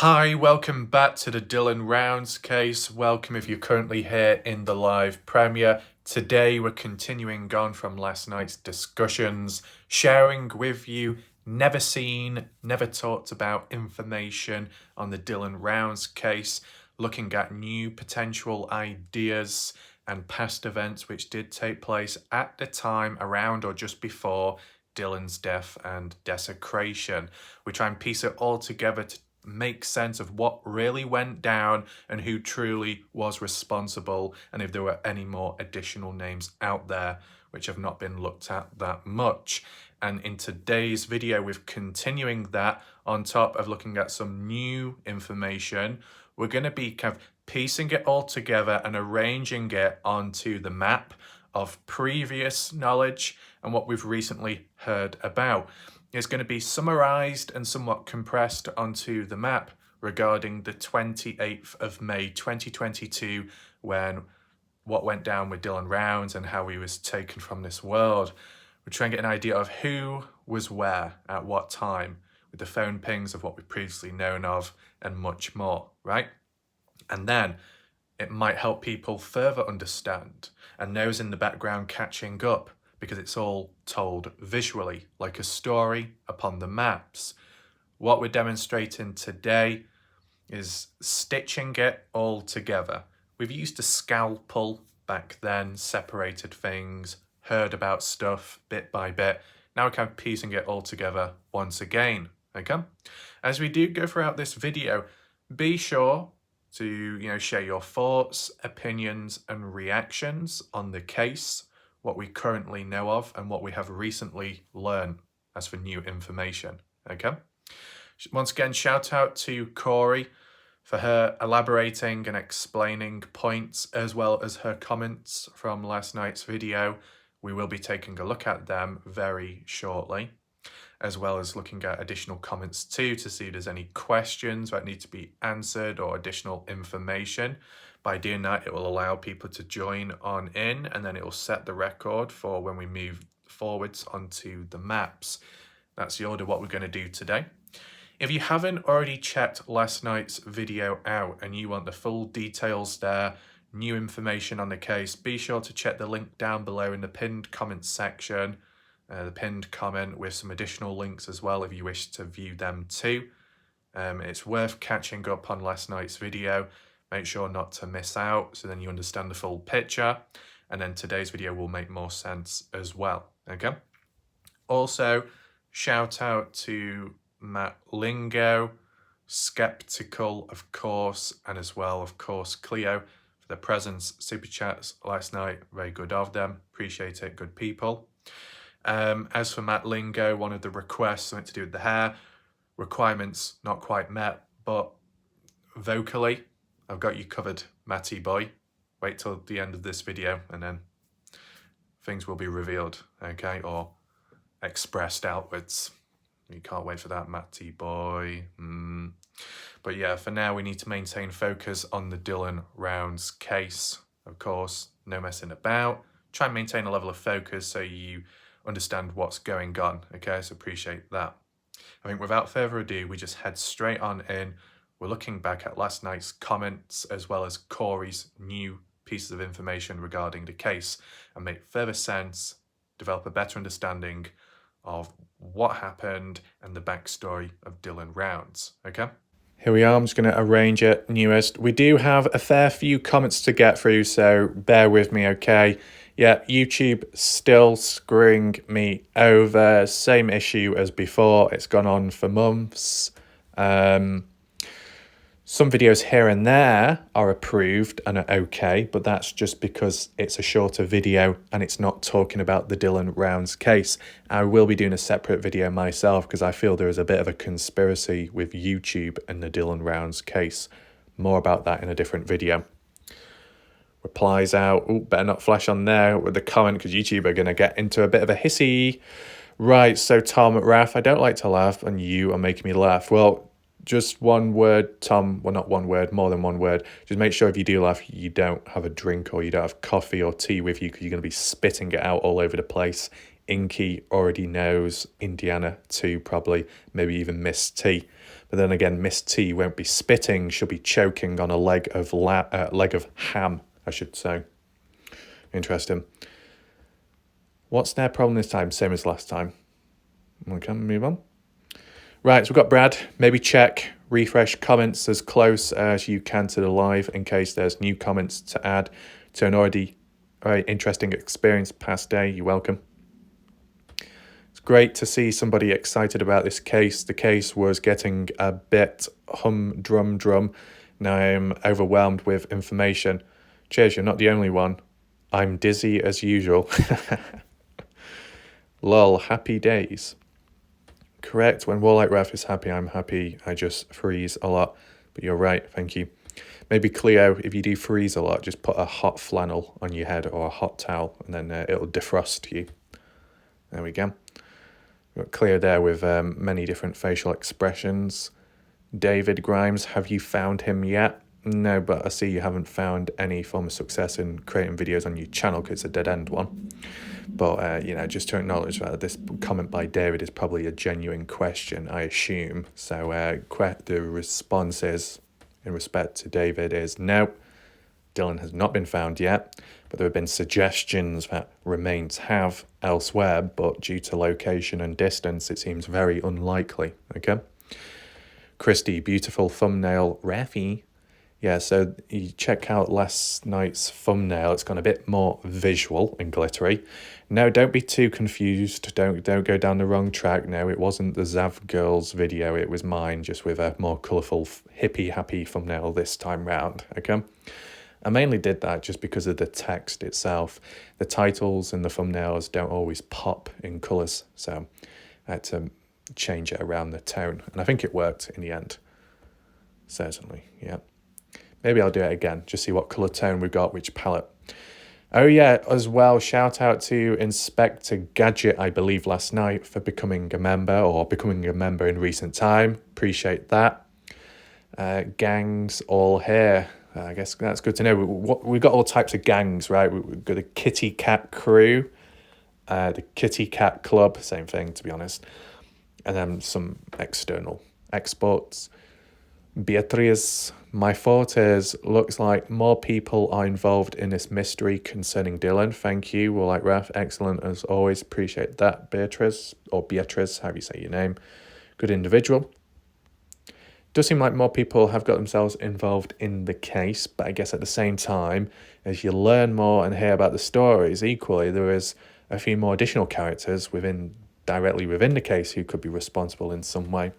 Hi, welcome back to the Dylan Rounds case. Welcome if you're currently here in the live premiere. Today we're continuing on from last night's discussions, sharing with you never seen, never talked about information on the Dylan Rounds case, looking at new potential ideas and past events which did take place at the time, around or just before Dylan's death and desecration. We try and piece it all together to make sense of what really went down and who truly was responsible, and if there were any more additional names out there which have not been looked at that much. And in today's video, we're continuing that on top of looking at some new information. We're going to be kind of piecing it all together and arranging it onto the map of previous knowledge and what we've recently heard about. Is going to be summarized and somewhat compressed onto the map regarding the 28th of May 2022, when what went down with Dylan Rounds and how he was taken from this world. We're trying to get an idea of who was where at what time, with the phone pings of what we've previously known of and much more, right? And then it might help people further understand and those in the background catching up, because it's all told visually, like a story upon the maps. What we're demonstrating today is stitching it all together. We've used a scalpel back then, separated things, heard about stuff bit by bit. Now we're kind of piecing it all together once again, okay? As we do go throughout this video, be sure to share your thoughts, opinions, and reactions on the case, what we currently know of and what we have recently learned as for new information, okay? Once again, shout out to Corey for her elaborating and explaining points, as well as her comments from last night's video. We will be taking a look at them very shortly, as well as looking at additional comments too, to see if there's any questions that need to be answered or additional information. By doing that, it will allow people to join on in, and then it will set the record for when we move forwards onto the maps. That's the order what we're going to do today. If you haven't already checked last night's video out and you want the full details there, new information on the case, be sure to check the link down below in the pinned comments section, the pinned comment with some additional links as well if you wish to view them too. It's worth catching up on last night's video. Make sure not to miss out, so then you understand the full picture, and then today's video will make more sense as well, okay? Also, shout out to Matt Lingo, Skeptical, of course, and as well, of course, Cleo, for the presence super chats last night. Very good of them. Appreciate it, good people. As for Matt Lingo, one of the requests, something to do with the hair, requirements not quite met, but vocally, I've got you covered, Matty boy. Wait till the end of this video and then things will be revealed, okay, or expressed outwards. You can't wait for that, Matty boy. But yeah, for now we need to maintain focus on the Dylan Rounds case. Of course, no messing about. Try and maintain a level of focus so you understand what's going on, okay? So appreciate that. I think without further ado, we just head straight on in. We're looking back at last night's comments as well as Corey's new pieces of information regarding the case and make further sense, develop a better understanding of what happened and the backstory of Dylan Rounds, okay? Here we are, I'm just going to arrange it newest. We do have a fair few comments to get through, so bear with me, okay? Yeah, YouTube still screwing me over. Same issue as before. It's gone on for months. Some videos here and there are approved and are okay, but that's just because it's a shorter video and it's not talking about the Dylan Rounds case. I will be doing a separate video myself because I feel there is a bit of a conspiracy with YouTube and the Dylan Rounds case. More about that in a different video. Replies out. Oh, better not flash on there with the comment because YouTube are going to get into a bit of a hissy. Right, so Tom Raff, I don't like to laugh and you are making me laugh. Well, just one word, Tom. Well, not one word, more than one word. Just make sure if you do laugh, you don't have a drink or you don't have coffee or tea with you because you're going to be spitting it out all over the place. Inky already knows. Indiana too, probably. Maybe even Miss T. But then again, Miss T won't be spitting; she'll be choking on a leg of ham, I should say. Interesting. What's their problem this time? Same as last time. Okay, move on. Right, so we've got Brad. Maybe check, refresh comments as close as you can to the live in case there's new comments to add to an already very interesting experience past day. You're welcome. It's great to see somebody excited about this case. The case was getting a bit drum. Now I'm overwhelmed with information. Cheers, you're not the only one. I'm dizzy as usual. Lol, happy days. Correct, when Warlike Ref is happy, I'm happy. I just freeze a lot. But you're right, thank you. Maybe Cleo, if you do freeze a lot, just put a hot flannel on your head or a hot towel and then it'll defrost you. There we go. We've got Cleo there with many different facial expressions. David Grimes, have you found him yet? No, but I see you haven't found any form of success in creating videos on your channel because it's a dead-end one. But, just to acknowledge that this comment by David is probably a genuine question, I assume. So the response is, in respect to David, is no, Dylan has not been found yet. But there have been suggestions that remains have elsewhere, but due to location and distance, it seems very unlikely, okay? Christy, beautiful thumbnail, Rafi. Yeah, so you check out last night's thumbnail. It's gone a bit more visual and glittery. No, don't be too confused. Don't go down the wrong track. No, it wasn't the Zav Girls video. It was mine, just with a more colourful, hippie, happy thumbnail this time round, okay? I mainly did that just because of the text itself. The titles and the thumbnails don't always pop in colours, so I had to change it around the tone. And I think it worked in the end. Certainly, yeah. Maybe I'll do it again, just see what colour tone we've got, which palette. Oh yeah, as well, shout out to Inspector Gadget, I believe, last night for becoming a member, or becoming a member in recent time. Appreciate that. Gangs all here. I guess that's good to know. We've got all types of gangs, right? We've got a Kitty Cat crew, the Kitty Cat Club, same thing, to be honest. And then some external exports. Beatriz, my thought is, looks like more people are involved in this mystery concerning Dylan. Thank you, Warlike Ref. Excellent as always. Appreciate that, Beatriz, or Beatriz, however you say your name. Good individual. Does seem like more people have got themselves involved in the case, but I guess at the same time, as you learn more and hear about the stories, equally there is a few more additional characters directly within the case who could be responsible in some way.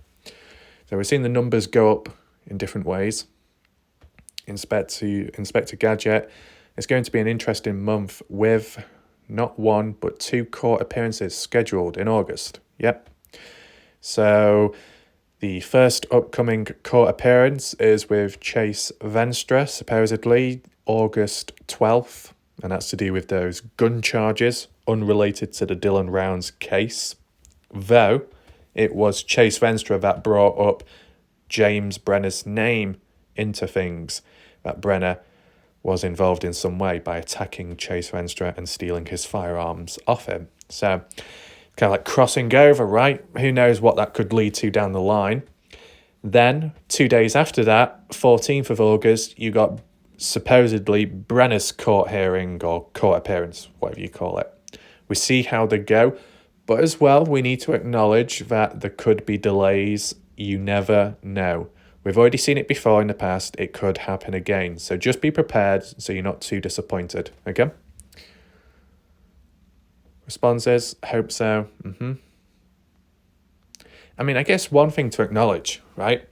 So we're seeing the numbers go up in different ways. Inspector Gadget, it's going to be an interesting month with not one but 2 court appearances scheduled in August. Yep. So the first upcoming court appearance is with Chase Venstra, supposedly August 12th, and that's to do with those gun charges unrelated to the Dylan Rounds case. Though it was Chase Venstra that brought up James Brenner's name into things, that Brenner was involved in some way by attacking Chase Venstra and stealing his firearms off him. So kind of like crossing over, right? Who knows what that could lead to down the line. Then 2 days after that, 14th of August, you got supposedly Brenner's court hearing or court appearance, whatever you call it. We see how they go. But as well, we need to acknowledge that there could be delays. You never know. We've already seen it before in the past. It could happen again. So just be prepared so you're not too disappointed. Okay? Responses, hope so. I mean, I guess one thing to acknowledge, right?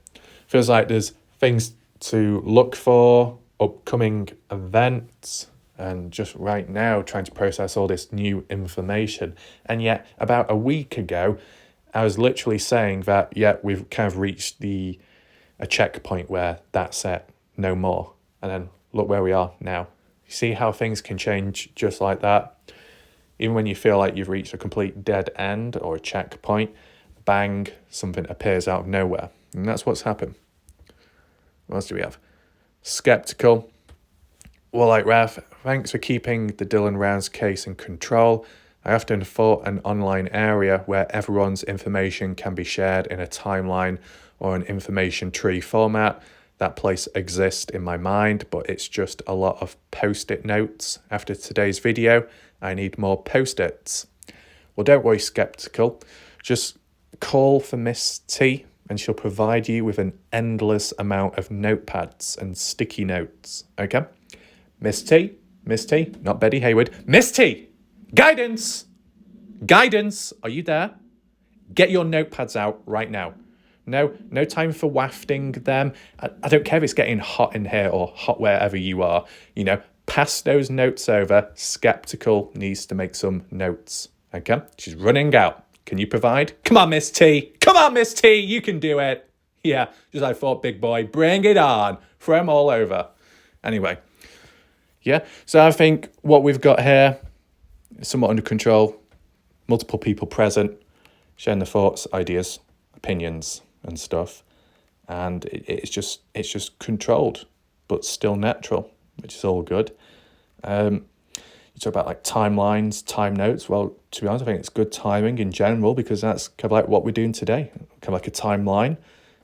Feels like there's things to look for, upcoming events, and just right now trying to process all this new information. And yet, about a week ago, I was literally saying that, yeah, we've kind of reached a checkpoint where that's it, no more. And then look where we are now. You see how things can change just like that? Even when you feel like you've reached a complete dead end or a checkpoint, bang, something appears out of nowhere. And that's what's happened. What else do we have? Skeptical. Warlike Ref, thanks for keeping the Dylan Rounds case in control. I often thought an online area where everyone's information can be shared in a timeline or an information tree format. That place exists in my mind, but it's just a lot of post-it notes. After today's video, I need more post-its. Well, don't worry, skeptical. Just call for Miss T and she'll provide you with an endless amount of notepads and sticky notes, okay? Miss T, not Betty Hayward. Miss T, guidance, are you there? Get your notepads out right now. No time for wafting them. I don't care if it's getting hot in here or hot wherever you are. Pass those notes over. Skeptical needs to make some notes. Okay? She's running out. Can you provide? Come on, Miss T. You can do it. Yeah, just like I thought, big boy. Bring it on. Throw them all over. Anyway. Yeah, so I think what we've got here is somewhat under control. Multiple people present, sharing their thoughts, ideas, opinions and stuff, and it's just controlled but still natural, which is all good. You talk about like timelines, time notes. Well, to be honest, I think it's good timing in general because that's kind of like what we're doing today, kind of like a timeline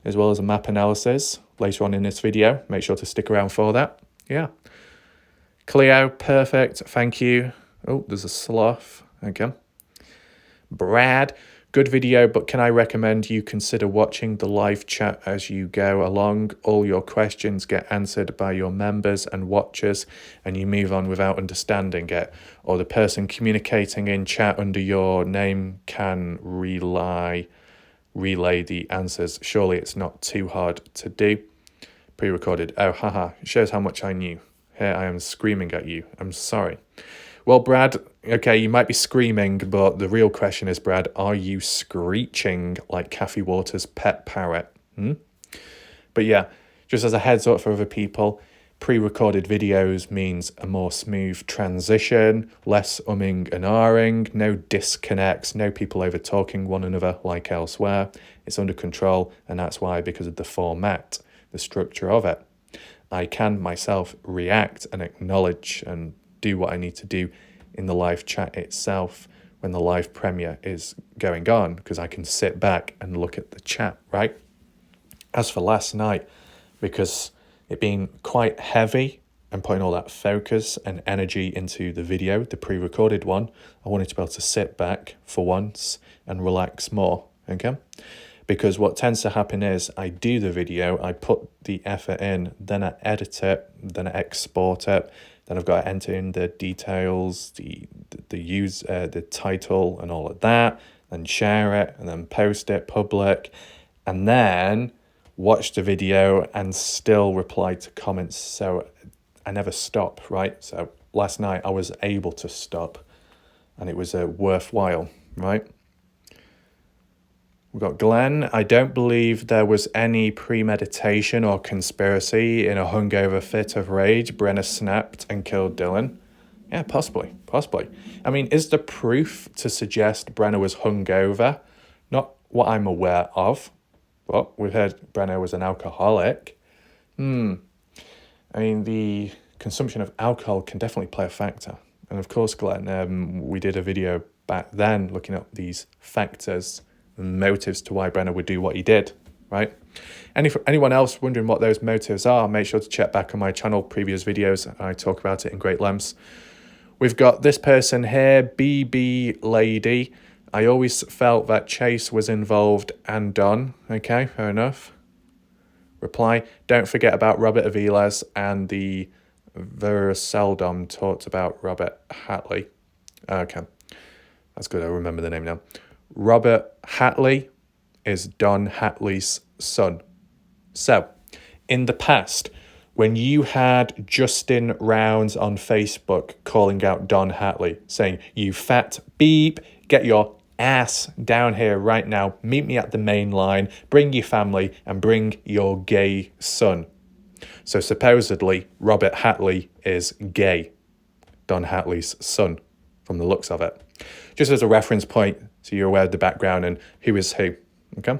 as well as a map analysis later on in this video. Make sure to stick around for that. Yeah, Cleo, perfect, thank you. Oh, there's a sloth. Okay. Brad, good video, but can I recommend you consider watching the live chat as you go along? All your questions get answered by your members and watchers, and you move on without understanding it. Or the person communicating in chat under your name can relay the answers. Surely it's not too hard to do. Pre-recorded. Oh, haha. It shows how much I knew. Here I am screaming at you. I'm sorry. Well, Brad, okay, you might be screaming, but the real question is, Brad, are you screeching like Kathy Waters' pet parrot? But yeah, just as a heads up for other people, pre-recorded videos means a more smooth transition, less umming and ahhing, no disconnects, no people over talking one another like elsewhere. It's under control, and that's why, because of the format, the structure of it, I can myself react and acknowledge and do what I need to do in the live chat itself when the live premiere is going on, because I can sit back and look at the chat, right? As for last night, because it being quite heavy and putting all that focus and energy into the video, the pre-recorded one, I wanted to be able to sit back for once and relax more, okay? Because what tends to happen is I do the video, I put the effort in, then I edit it, then I export it, then I've got to enter in the details, the title and all of that, then share it, and then post it public, and then watch the video and still reply to comments. So I never stop, right? So last night I was able to stop, and it was worthwhile, right? We've got Glenn. I don't believe there was any premeditation or conspiracy. In a hungover fit of rage, Brenna snapped and killed Dylan. Yeah, possibly. I mean, is the proof to suggest Brenna was hungover? Not what I'm aware of. But we've heard Brenna was an alcoholic. I mean, the consumption of alcohol can definitely play a factor. And of course, Glenn, we did a video back then looking at these factors, motives to why Brenna would do what he did, right? Anyone else wondering what those motives are, make sure to check back on my channel, previous videos. I talk about it in great lengths. We've got this person here, BB Lady. I always felt that Chase was involved and Don. Okay, fair enough. Reply, don't forget about Robert Aviles and the Veruseldom talked about Robert Hatley. Okay, that's good, I remember the name now. Robert Hatley is Don Hatley's son. So, in the past, when you had Justin Rounds on Facebook calling out Don Hatley, saying, you fat beep, get your ass down here right now, meet me at the main line, bring your family, and bring your gay son. So supposedly, Robert Hatley is gay, Don Hatley's son, from the looks of it. Just as a reference point, so you're aware of the background and who is who, okay?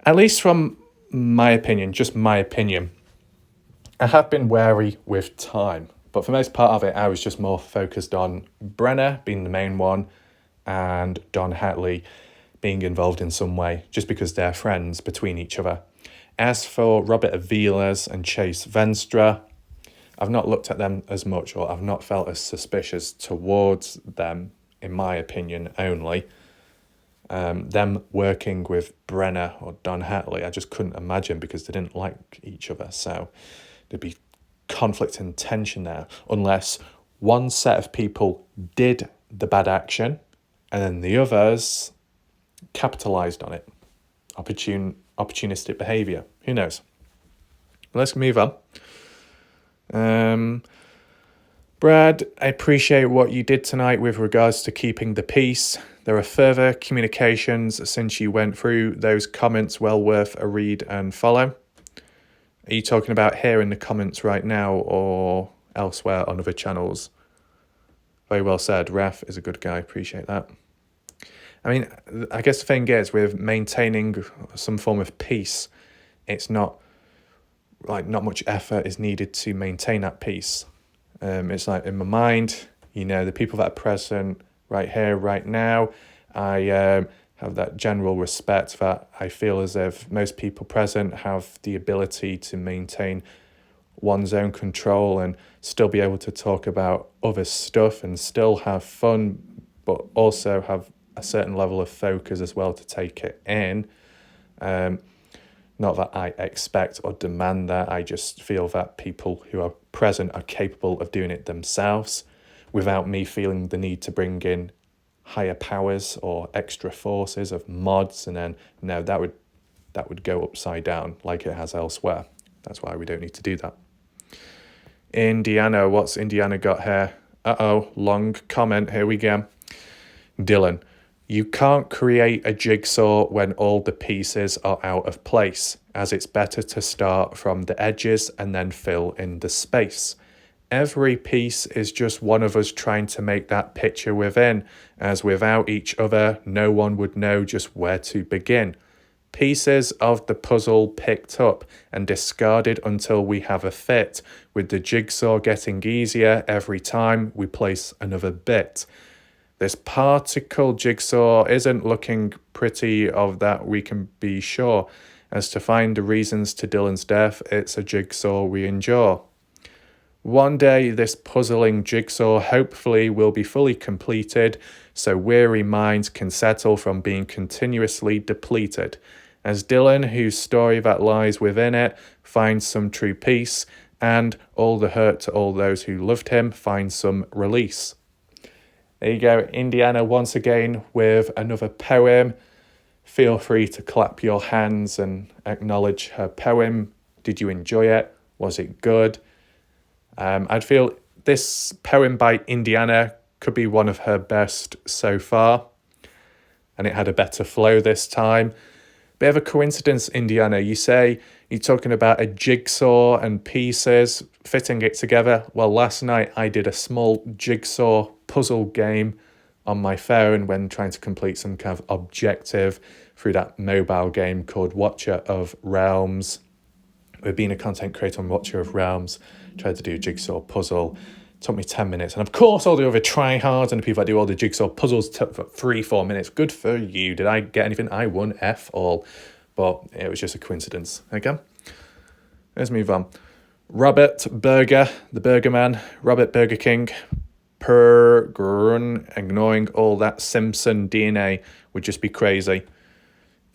At least from my opinion, just my opinion, I have been wary with time, but for most part of it, I was just more focused on Brenna being the main one and Don Hatley being involved in some way just because they're friends between each other. As for Robert Aviles and Chase Venstra, I've not looked at them as much, or I've not felt as suspicious towards them, in my opinion only. Them working with Brenner or Don Hatley, I just couldn't imagine, because they didn't like each other. So there'd be conflict and tension there, unless one set of people did the bad action and then the others capitalised on it. Opportunistic behaviour. Who knows? Let's move on. Brad, I appreciate what you did tonight with regards to keeping the peace. There are further communications since you went through those comments, well worth a read and follow. Are you talking about here in the comments right now or elsewhere on other channels? Very well said. Raf is a good guy. Appreciate that. I mean, I guess the thing is, with maintaining some form of peace, it's not much effort is needed to maintain that peace. It's like in my mind, the people that are present right here, right now, I have that general respect that I feel as if most people present have the ability to maintain one's own control and still be able to talk about other stuff and still have fun, but also have a certain level of focus as well to take it in. Not that I expect or demand that, I just feel that people who are present are capable of doing it themselves without me feeling the need to bring in higher powers or extra forces of mods, and then no, that would go upside down like it has elsewhere. That's why we don't need to do that. Indiana, what's Indiana got here? Long comment, here we go. Dylan, you can't create a jigsaw when all the pieces are out of place, as it's better to start from the edges and then fill in the space. Every piece is just one of us trying to make that picture within, as without each other, no one would know just where to begin. Pieces of the puzzle picked up and discarded until we have a fit, with the jigsaw getting easier every time we place another bit. This particle jigsaw isn't looking pretty, of that we can be sure. As to find the reasons to Dylan's death, it's a jigsaw we endure. One day this puzzling jigsaw hopefully will be fully completed, so weary minds can settle from being continuously depleted. As Dylan, whose story that lies within it, finds some true peace, and all the hurt to all those who loved him finds some release. There you go, Indiana once again with another poem. Feel free to clap your hands and acknowledge her poem. Did you enjoy it? Was it good? I'd feel this poem by Indiana could be one of her best so far, and it had a better flow this time. Bit of a coincidence, Indiana. You say you're talking about a jigsaw and pieces, fitting it together. Well, last night I did a small jigsaw puzzle game on my phone when trying to complete some kind of objective through that mobile game called Watcher of Realms. With being a content creator on Watcher of Realms, tried to do a jigsaw puzzle. It took me 10 minutes. And of course, all the other tryhards and the people that do all the jigsaw puzzles took for 3-4 minutes. Good for you. Did I get anything? I won F all. But it was just a coincidence. Okay. Let's move on. Robert Burger, the Burger Man. Robert Burger King. Ignoring all that Simpson DNA would just be crazy.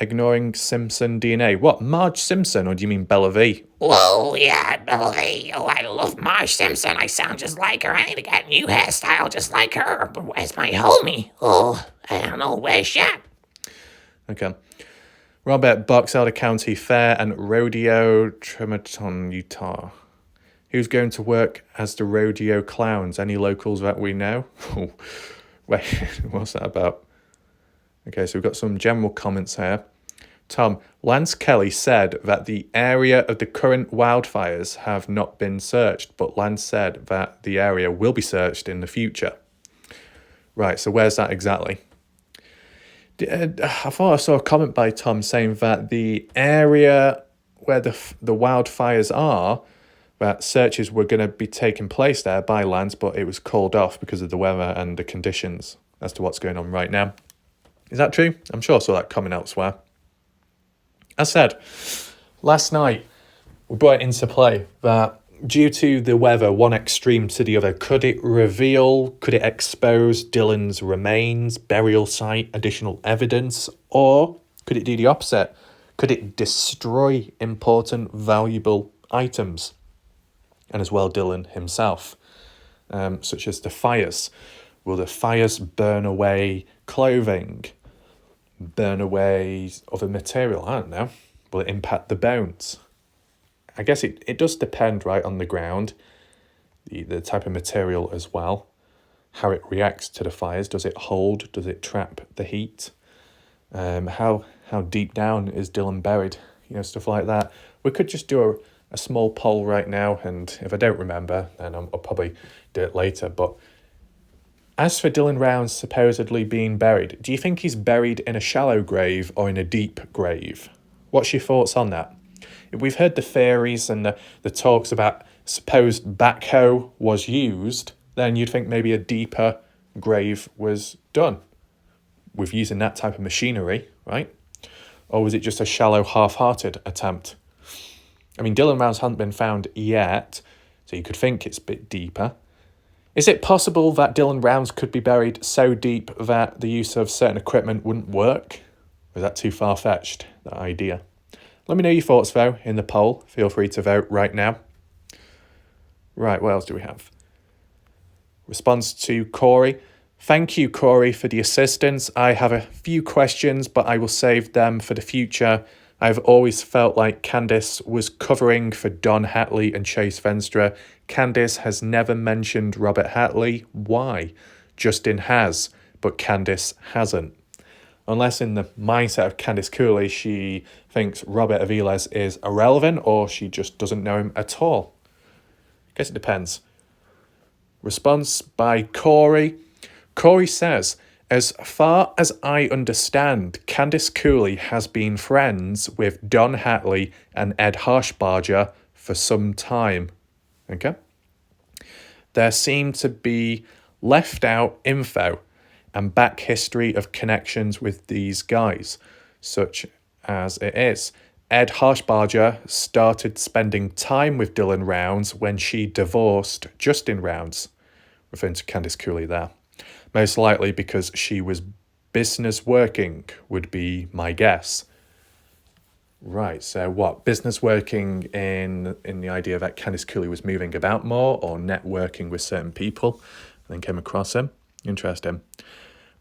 Ignoring Simpson DNA. What, Marge Simpson, or do you mean Bella V? Oh, yeah, Bella V. Oh, I love Marge Simpson. I sound just like her. I need to get a new hairstyle just like her. But where's my homie? Oh, I don't know. Where's she at? Okay. Robert, Box Elder County Fair and Rodeo, Tremonton, Utah. Who's going to work as the rodeo clowns? Any locals that we know? Wait, what's that about? Okay, so we've got some general comments here. Tom, Lance Kelly said that the area of the current wildfires have not been searched, but Lance said that the area will be searched in the future. Right, so where's that exactly? I thought I saw a comment by Tom saying that the area where the wildfires are, that searches were going to be taking place there by Lance, but it was called off because of the weather and the conditions as to what's going on right now. Is that true? I'm sure I saw that comment elsewhere. As said, last night we brought it into play that due to the weather, one extreme to the other, could it expose Dylan's remains, burial site, additional evidence, or could it do the opposite? Could it destroy important, valuable items? And as well, Dylan himself, such as the fires. Will the fires burn away clothing? Burn away other material? I don't know. Will it impact the bones? I guess it does depend, right, on the ground, the type of material as well, how it reacts to the fires. Does it hold? Does it trap the heat? How deep down is Dylan buried? Stuff like that. We could just do a small poll right now, and if I don't remember, then I'll probably do it later. But as for Dylan Rounds supposedly being buried, do you think he's buried in a shallow grave or in a deep grave? What's your thoughts on that? We've heard the theories and the talks about supposed backhoe was used, then you'd think maybe a deeper grave was done with using that type of machinery, right? Or was it just a shallow, half-hearted attempt? I mean, Dylan Rounds hadn't been found yet, so you could think it's a bit deeper. Is it possible that Dylan Rounds could be buried so deep that the use of certain equipment wouldn't work? Or is that too far-fetched, that idea? Let me know your thoughts, though, in the poll. Feel free to vote right now. Right, what else do we have? Response to Corey. Thank you, Corey, for the assistance. I have a few questions, but I will save them for the future. I've always felt like Candice was covering for Don Hatley and Chase Venstra. Candice has never mentioned Robert Hatley. Why? Justin has, but Candice hasn't. Unless in the mindset of Candice Cooley, she thinks Robert Aviles is irrelevant or she just doesn't know him at all. I guess it depends. Response by Corey. Corey says, as far as I understand, Candice Cooley has been friends with Don Hatley and Ed Harshbarger for some time. Okay? There seemed to be left out info and back history of connections with these guys, such as it is. Ed Harshbarger started spending time with Dylan Rounds when she divorced Justin Rounds, referring to Candice Cooley there. Most likely because she was business working, would be my guess. Right, so what? Business working in the idea that Candice Cooley was moving about more or networking with certain people and then came across him. Interesting.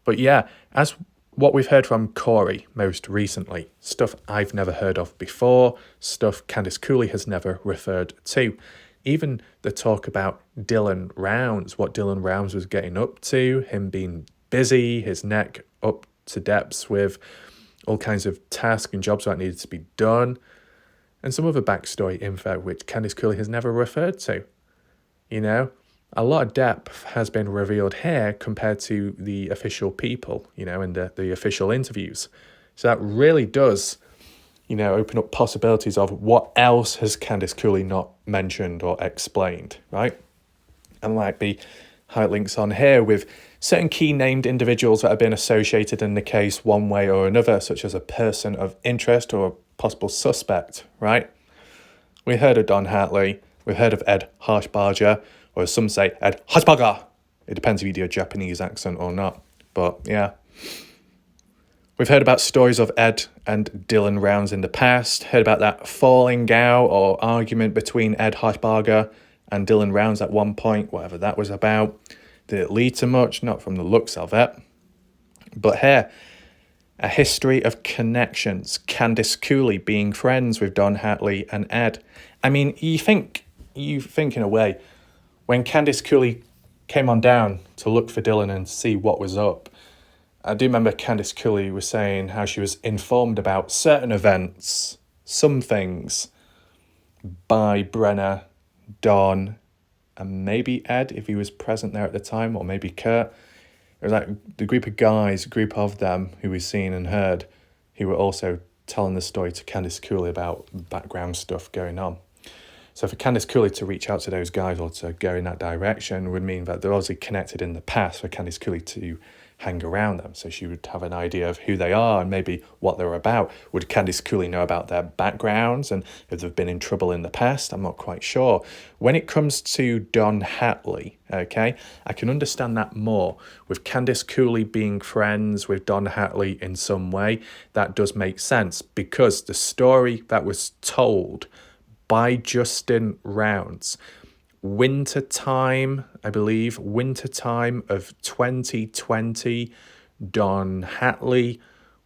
But yeah, as what we've heard from Corey most recently, stuff I've never heard of before, stuff Candice Cooley has never referred to. Even the talk about Dylan Rounds, what Dylan Rounds was getting up to, him being busy, his neck up to depths with all kinds of tasks and jobs that needed to be done, and some other backstory info which Candice Cooley has never referred to. A lot of depth has been revealed here compared to the official people, and the official interviews. So that really does, open up possibilities of what else has Candice Cooley not mentioned or explained, right? And might be how it links on here with certain key named individuals that have been associated in the case one way or another, such as a person of interest or a possible suspect, right? We heard of Don Hatley, we've heard of Ed Harshbarger, or as some say, Ed Harshbarger. It depends if you do a Japanese accent or not, but yeah. We've heard about stories of Ed and Dylan Rounds in the past, heard about that falling out or argument between Ed Harshbarger and Dylan Rounds at one point, whatever that was about. Did it lead to much? Not from the looks of it. But here, a history of connections. Candice Cooley being friends with Don Hatley and Ed. I mean, you think in a way, when Candice Cooley came on down to look for Dylan and see what was up, I do remember Candice Cooley was saying how she was informed about certain events, some things, by Brenner, Don, and maybe Ed, if he was present there at the time, or maybe Kurt. It was like the group of them who we've seen and heard, who were also telling the story to Candice Cooley about background stuff going on. So for Candice Cooley to reach out to those guys or to go in that direction would mean that they're obviously connected in the past for Candice Cooley to hang around them, so she would have an idea of who they are and maybe what they're about. Would Candice Cooley know about their backgrounds and if they've been in trouble in the past? I'm not quite sure. When it comes to Don Hatley, okay, I can understand that more. With Candice Cooley being friends with Don Hatley in some way, that does make sense, because the story that was told by Justin Rounds, wintertime of 2020, Don Hatley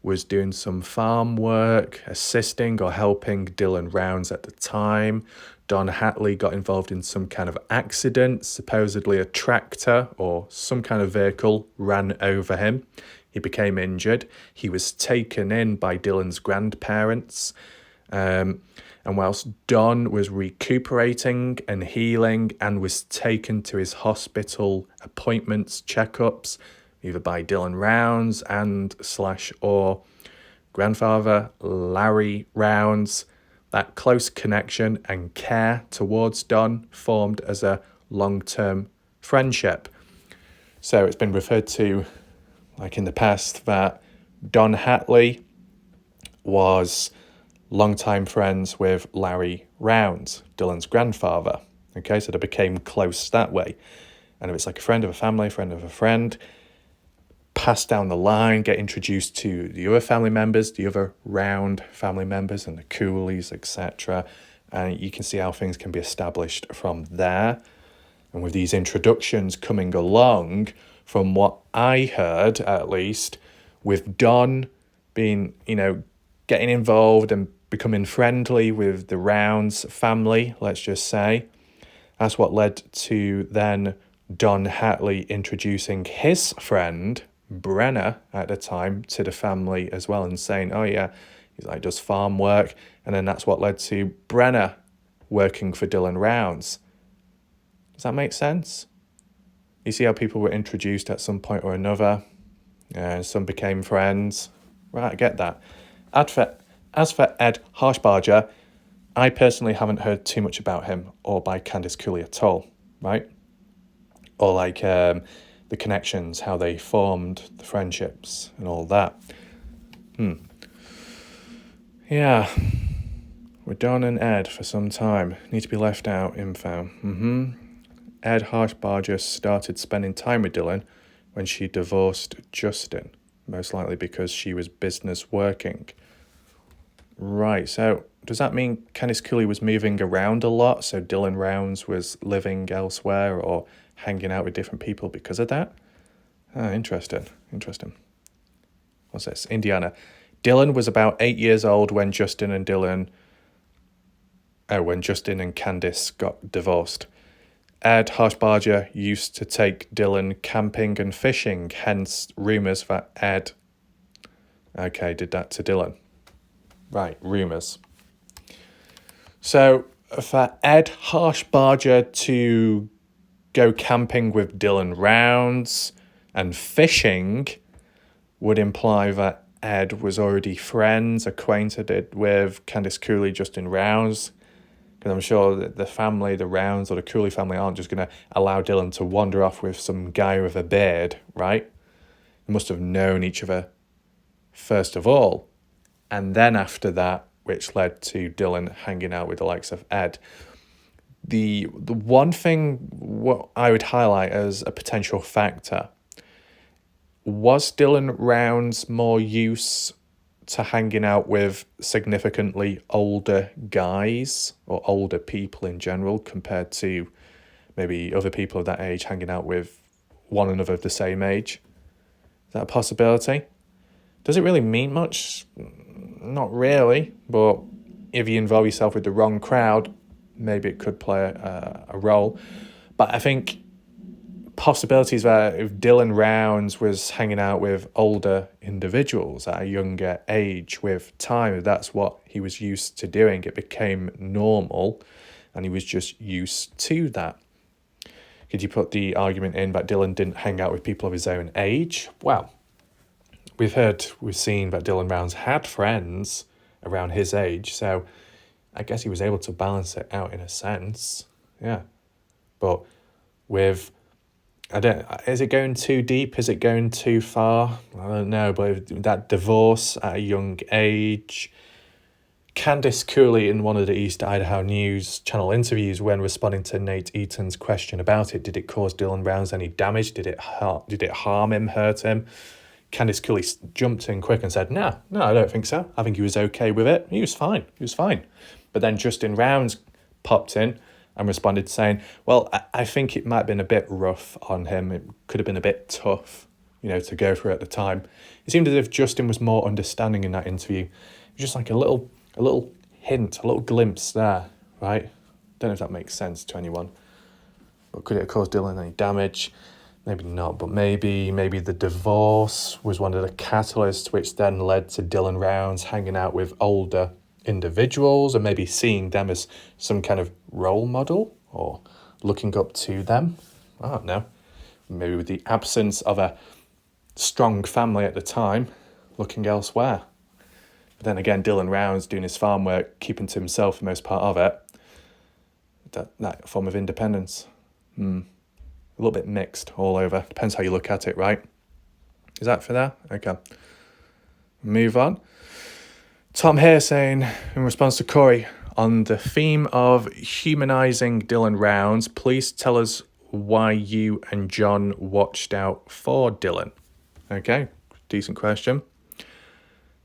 was doing some farm work, assisting or helping Dylan Rounds at the time. Don Hatley got involved in some kind of accident. Supposedly a tractor or some kind of vehicle ran over him. He became injured. He was taken in by Dylan's grandparents. And whilst Don was recuperating and healing and was taken to his hospital appointments, checkups, either by Dylan Rounds and / or grandfather Larry Rounds, that close connection and care towards Don formed as a long-term friendship. So it's been referred to, like in the past, that Don Hatley was longtime friends with Larry Rounds, Dylan's grandfather. Okay, so they became close that way. And if it's like a friend of a family, friend of a friend, pass down the line, get introduced to the other family members, the other Round family members and the Cooleys, etc. And you can see how things can be established from there. And with these introductions coming along, from what I heard at least, with Don being, getting involved and becoming friendly with the Rounds family, let's just say, that's what led to then Don Hatley introducing his friend Brenna at the time to the family as well, and saying, oh yeah, he's like does farm work. And then that's what led to Brenna working for Dylan Rounds. Does that make sense? You see how people were introduced at some point or another, and some became friends. Right, I get that. As for Ed Harshbarger, I personally haven't heard too much about him or by Candice Cooley at all, right? Or like the connections, how they formed, the friendships and all that. Yeah, we're Don and Ed for some time. Need to be left out info. Ed Harshbarger started spending time with Dylan when she divorced Justin, most likely because she was business working. Right, so does that mean Candice Cooley was moving around a lot, so Dylan Rounds was living elsewhere or hanging out with different people because of that? Interesting. What's this? Indiana. Dylan was about 8 years old when Justin and Candice got divorced. Ed Harshbarger used to take Dylan camping and fishing, hence rumours that Ed, did that to Dylan. Right, rumours. So for Ed Harshbarger to go camping with Dylan Rounds and fishing would imply that Ed was already acquainted with Candice Cooley, Justin Rounds. Because I'm sure that the family, the Rounds or the Cooley family, aren't just going to allow Dylan to wander off with some guy with a beard, right? They must have known each other first of all. And then after that, which led to Dylan hanging out with the likes of Ed. The one thing what I would highlight as a potential factor, was Dylan Rounds more used to hanging out with significantly older guys or older people in general compared to maybe other people of that age hanging out with one another of the same age? Is that a possibility? Does it really mean much? Not really, but if you involve yourself with the wrong crowd, maybe it could play a role. But I think possibilities that if Dylan Rounds was hanging out with older individuals at a younger age with time, if that's what he was used to doing, it became normal and he was just used to that. Could you put the argument in that Dylan didn't hang out with people of his own age? Well, we've seen that Dylan Rounds had friends around his age, so I guess he was able to balance it out in a sense. Yeah. But with Is it going too deep? Is it going too far? I don't know, but that divorce at a young age. Candice Cooley, in one of the East Idaho News Channel interviews, when responding to Nate Eaton's question about it, did it cause Dylan Rounds any damage? Did it harm him, hurt him? Candice Cooley jumped in quick and said, no, I don't think so. I think he was okay with it. He was fine. But then Justin Rounds popped in and responded saying, well, I think it might have been a bit rough on him. It could have been a bit tough, to go through at the time. It seemed as if Justin was more understanding in that interview. It was just like a little hint, a little glimpse there, right? Don't know if that makes sense to anyone. But could it have caused Dylan any damage? Maybe not, but maybe the divorce was one of the catalysts which then led to Dylan Rounds hanging out with older individuals and maybe seeing them as some kind of role model or looking up to them. I don't know. Maybe with the absence of a strong family at the time, looking elsewhere. But then again, Dylan Rounds doing his farm work, keeping to himself for the most part of it. That form of independence. A little bit mixed all over. Depends how you look at it, right? Is that for there? Okay. Move on. Tom here saying, in response to Corey, on the theme of humanising Dylan Rounds, please tell us why you and John watched out for Dylan. Okay, decent question.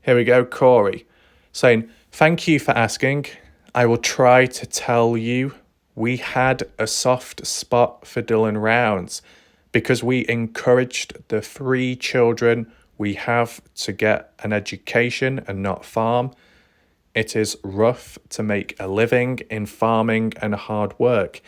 Here we go, Corey, saying, thank you for asking. I will try to tell you we had a soft spot for Dylan Rounds because we encouraged the 3 children we have to get an education and not farm. It is rough to make a living in farming and hard work.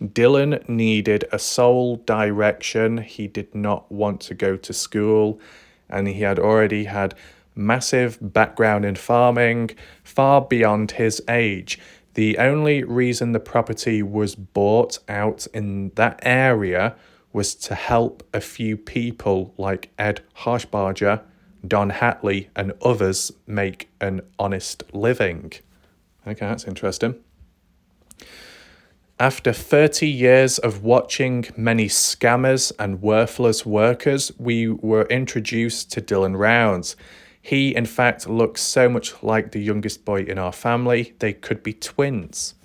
Dylan needed a sole direction. He did not want to go to school, and he had already had massive background in farming, far beyond his age. The only reason the property was bought out in that area was to help a few people like Ed Harshbarger, Don Hatley, and others make an honest living. Okay, that's interesting. After 30 years of watching many scammers and worthless workers, we were introduced to Dylan Rounds. He, in fact, looks so much like the youngest boy in our family. They could be twins.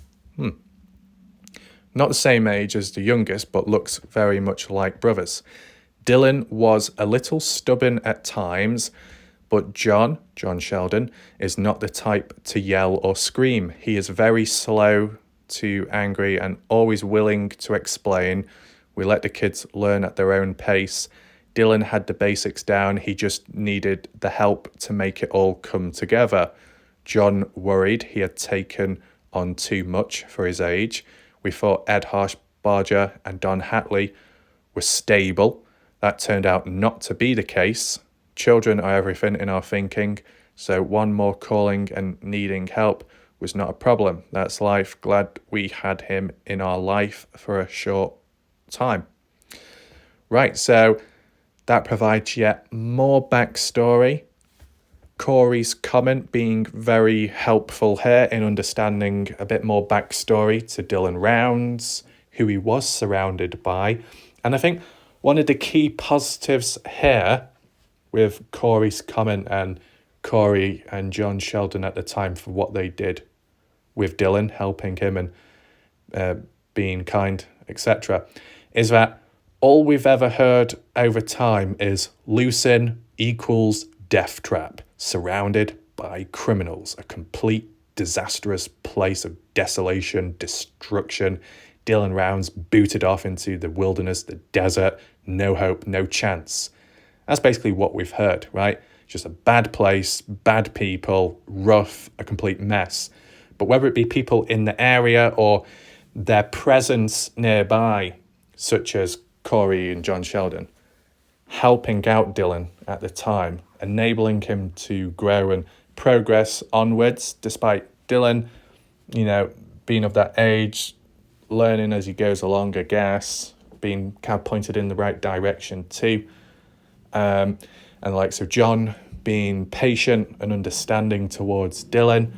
Not the same age as the youngest, but looks very much like brothers. Dylan was a little stubborn at times, but John Sheldon, is not the type to yell or scream. He is very slow to angry and always willing to explain. We let the kids learn at their own pace. Dylan had the basics down. He just needed the help to make it all come together. John worried he had taken on too much for his age. We thought Ed Harshbarger and Don Hatley were stable. That turned out not to be the case. Children are everything in our thinking, so one more calling and needing help was not a problem. That's life. Glad we had him in our life for a short time. Right, so that provides yet more backstory. Corey's comment being very helpful here in understanding a bit more backstory to Dylan Rounds, who he was surrounded by. And I think one of the key positives here with Corey's comment and Corey and John Sheldon at the time for what they did with Dylan, helping him and being kind, etc., is that all we've ever heard over time is lucin equals death trap, surrounded by criminals, a complete disastrous place of desolation, destruction. Dylan Rounds booted off into the wilderness, the desert, no hope, no chance. That's basically what we've heard, right? Just a bad place, bad people, rough, a complete mess. But whether it be people in the area or their presence nearby, such as Corey and John Sheldon, helping out Dylan at the time, enabling him to grow and progress onwards, despite Dylan, being of that age, learning as he goes along, I guess, being kind of pointed in the right direction too. And the likes of John being patient and understanding towards Dylan,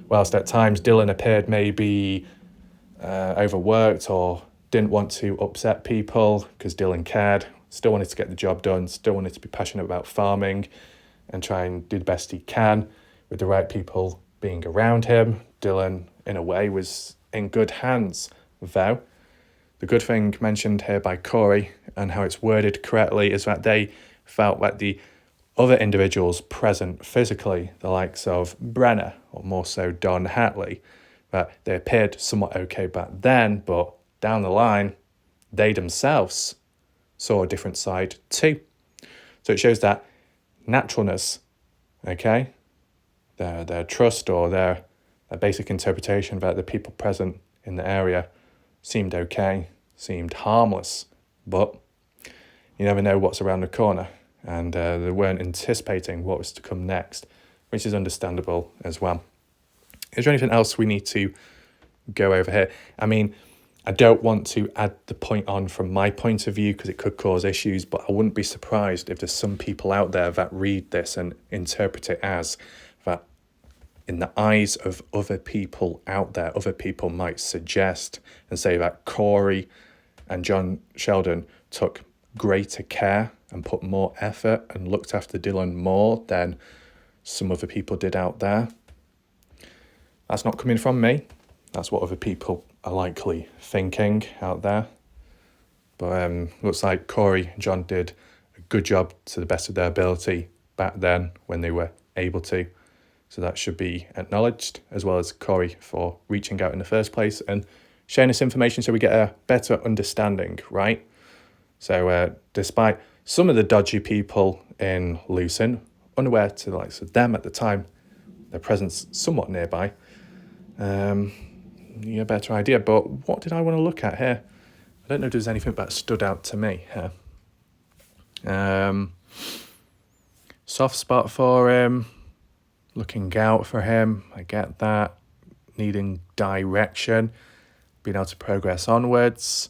whilst at times Dylan appeared maybe overworked or didn't want to upset people because Dylan cared, still wanted to get the job done, still wanted to be passionate about farming and try and do the best he can with the right people being around him. Dylan, in a way, was in good hands, though. The good thing mentioned here by Corey and how it's worded correctly is that they felt that the other individuals present physically, the likes of Brenner, or more so Don Hatley, that they appeared somewhat okay back then, but down the line, they themselves saw a different side too. So it shows that naturalness, okay, their trust or their basic interpretation that the people present in the area seemed okay, seemed harmless, but you never know what's around the corner, and they weren't anticipating what was to come next, which is understandable as well. Is there anything else we need to go over here? I mean, I don't want to add the point on from my point of view because it could cause issues, but I wouldn't be surprised if there's some people out there that read this and interpret it as that in the eyes of other people out there, other people might suggest and say that Corey and John Sheldon took greater care and put more effort and looked after Dylan more than some other people did out there. That's not coming from me. That's what other people are likely thinking out there. But looks like Corey and John did a good job to the best of their ability back then when they were able to. So that should be acknowledged, as well as Corey for reaching out in the first place and sharing this information so we get a better understanding, right? So despite some of the dodgy people in Lucin, unaware to the likes of them at the time, their presence somewhat nearby, you get a better idea. But what did I want to look at here? I don't know if there's anything that stood out to me here. Soft spot for him, looking out for him, I get that. Needing direction, being able to progress onwards.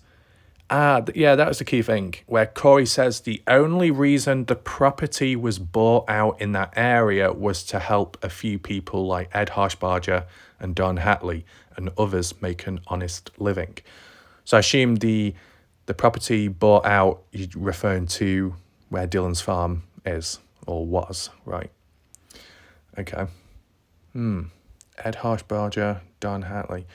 Yeah, that was the key thing, where Corey says the only reason the property was bought out in that area was to help a few people like Ed Harshbarger and Don Hatley and others make an honest living. So I assume the property bought out, you're referring to where Dylan's farm is or was, right? Okay. Ed Harshbarger, Don Hatley.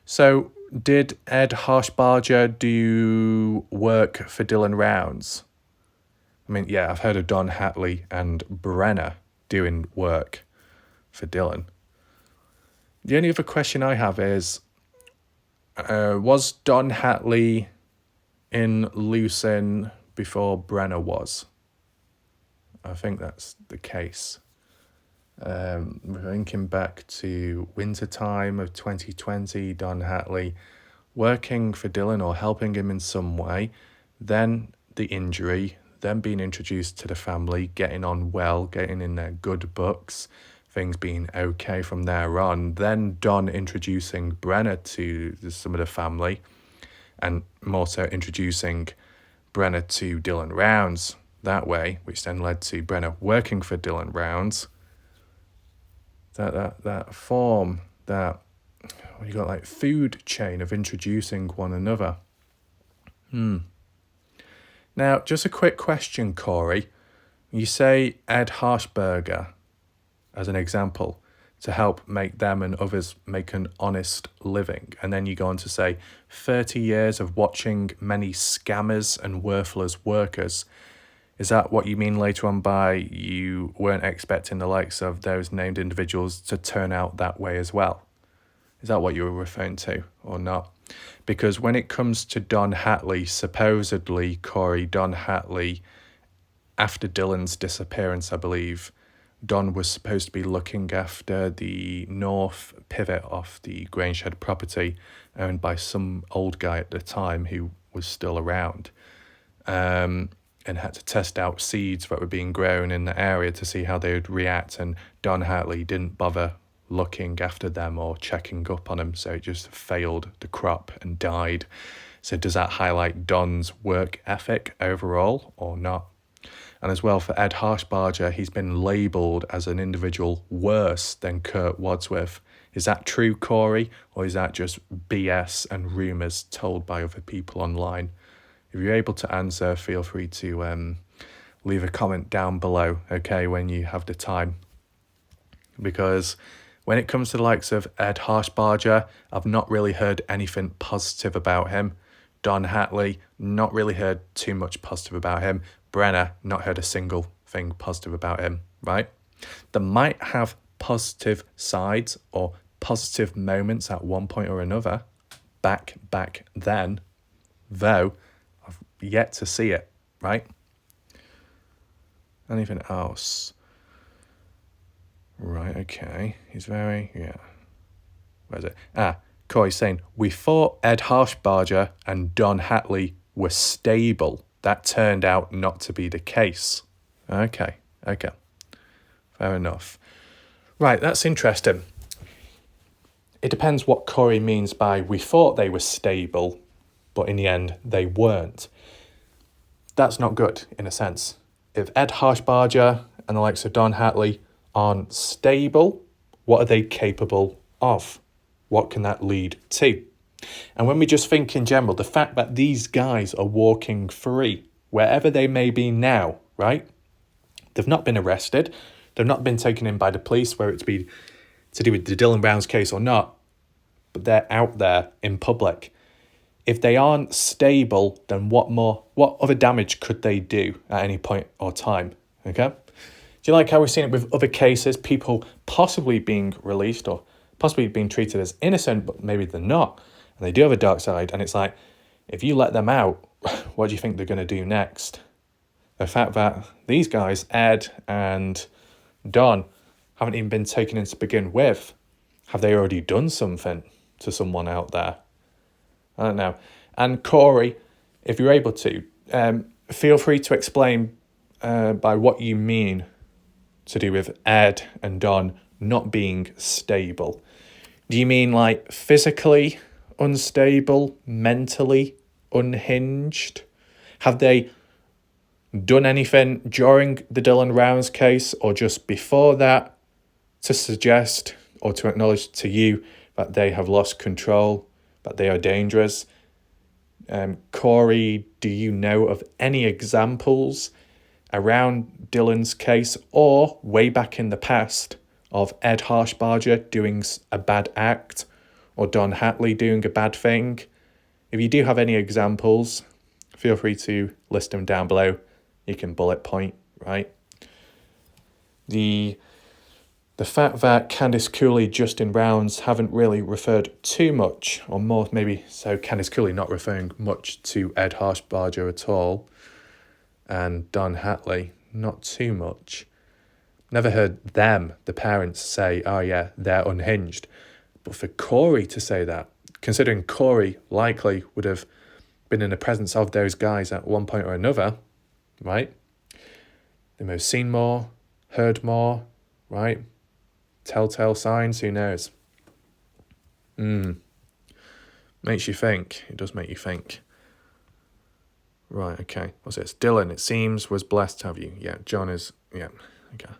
So did Ed Harshbarger do work for Dylan Rounds? I mean, yeah, I've heard of Don Hatley and Brenner doing work for Dylan. The only other question I have is, was Don Hatley in Lucin before Brenner was? I think that's the case. Thinking back to wintertime of 2020, Don Hatley working for Dylan or helping him in some way, then the injury, then being introduced to the family, getting on well, getting in their good books, things being okay from there on, then Don introducing Brenner to some of the family, and more so introducing Brenner to Dylan Rounds that way, which then led to Brenner working for Dylan Rounds. That form, that what you got, like food chain of introducing one another. Now, just a quick question, Corey. You say Ed Harshbarger as an example to help make them and others make an honest living, and then you go on to say 30 years of watching many scammers and worthless workers. Is that what you mean later on by you weren't expecting the likes of those named individuals to turn out that way as well? Is that what you were referring to or not? Because when it comes to Don Hatley, supposedly, Corey, Don Hatley, after Dylan's disappearance, I believe, Don was supposed to be looking after the north pivot of the Grangehead property owned by some old guy at the time who was still around. And had to test out seeds that were being grown in the area to see how they would react. And Don Hatley didn't bother looking after them or checking up on them, so it just failed the crop and died. So does that highlight Don's work ethic overall or not? And as well for Ed Harshbarger, he's been labelled as an individual worse than Kurt Wadsworth Is that true, Corey, or is that just BS and rumours told by other people online? If you're able to answer, feel free to leave a comment down below, okay, when you have the time. Because when it comes to the likes of Ed Harshbarger, I've not really heard anything positive about him. Don Hatley, not really heard too much positive about him. Brenner, not heard a single thing positive about him, right? They might have positive sides or positive moments at one point or another back then, though I've yet to see it, right? Anything else? Right, okay. He's very, yeah. Where's it? Corey's saying, we thought Ed Harshbarger and Don Hatley were stable. That turned out not to be the case. Okay. Fair enough. Right, that's interesting. It depends what Corey means by we thought they were stable, but in the end they weren't. That's not good, in a sense. If Ed Harshbarger and the likes of Don Hatley aren't stable, what are they capable of? What can that lead to? And when we just think in general, the fact that these guys are walking free, wherever they may be now, right? They've not been arrested. They've not been taken in by the police, whether it's be to do with the Dylan Brown's case or not. But they're out there in public. If they aren't stable, then what other damage could they do at any point or time? Okay? Do you like how we've seen it with other cases, people possibly being released or possibly being treated as innocent, but maybe they're not, and they do have a dark side, and it's like, if you let them out, what do you think they're going to do next? The fact that these guys, Ed and Don, haven't even been taken in to begin with, have they already done something to someone out there? I don't know. And Corey, if you're able to, feel free to explain by what you mean to do with Ed and Don not being stable. Do you mean like physically unstable, mentally unhinged? Have they done anything during the Dylan Rounds case or just before that to suggest or to acknowledge to you that they have lost control, that they are dangerous? Corey, do you know of any examples around Dylan's case or way back in the past of Ed Harshbarger doing a bad act or Don Hatley doing a bad thing? If you do have any examples, feel free to list them down below. You can bullet point, right? The fact that Candice Cooley, Justin Rounds haven't really referred too much, or more maybe, so Candice Cooley not referring much to Ed Harshbarger at all, and Don Hatley, not too much. Never heard them, the parents, say, oh yeah, they're unhinged. But for Corey to say that, considering Corey likely would have been in the presence of those guys at one point or another, right? They may have seen more, heard more, right? Telltale signs, who knows? Makes you think. It does make you think. Right, okay. What's this? Dylan, it seems, was blessed to have you. Yeah, John is, yeah, okay.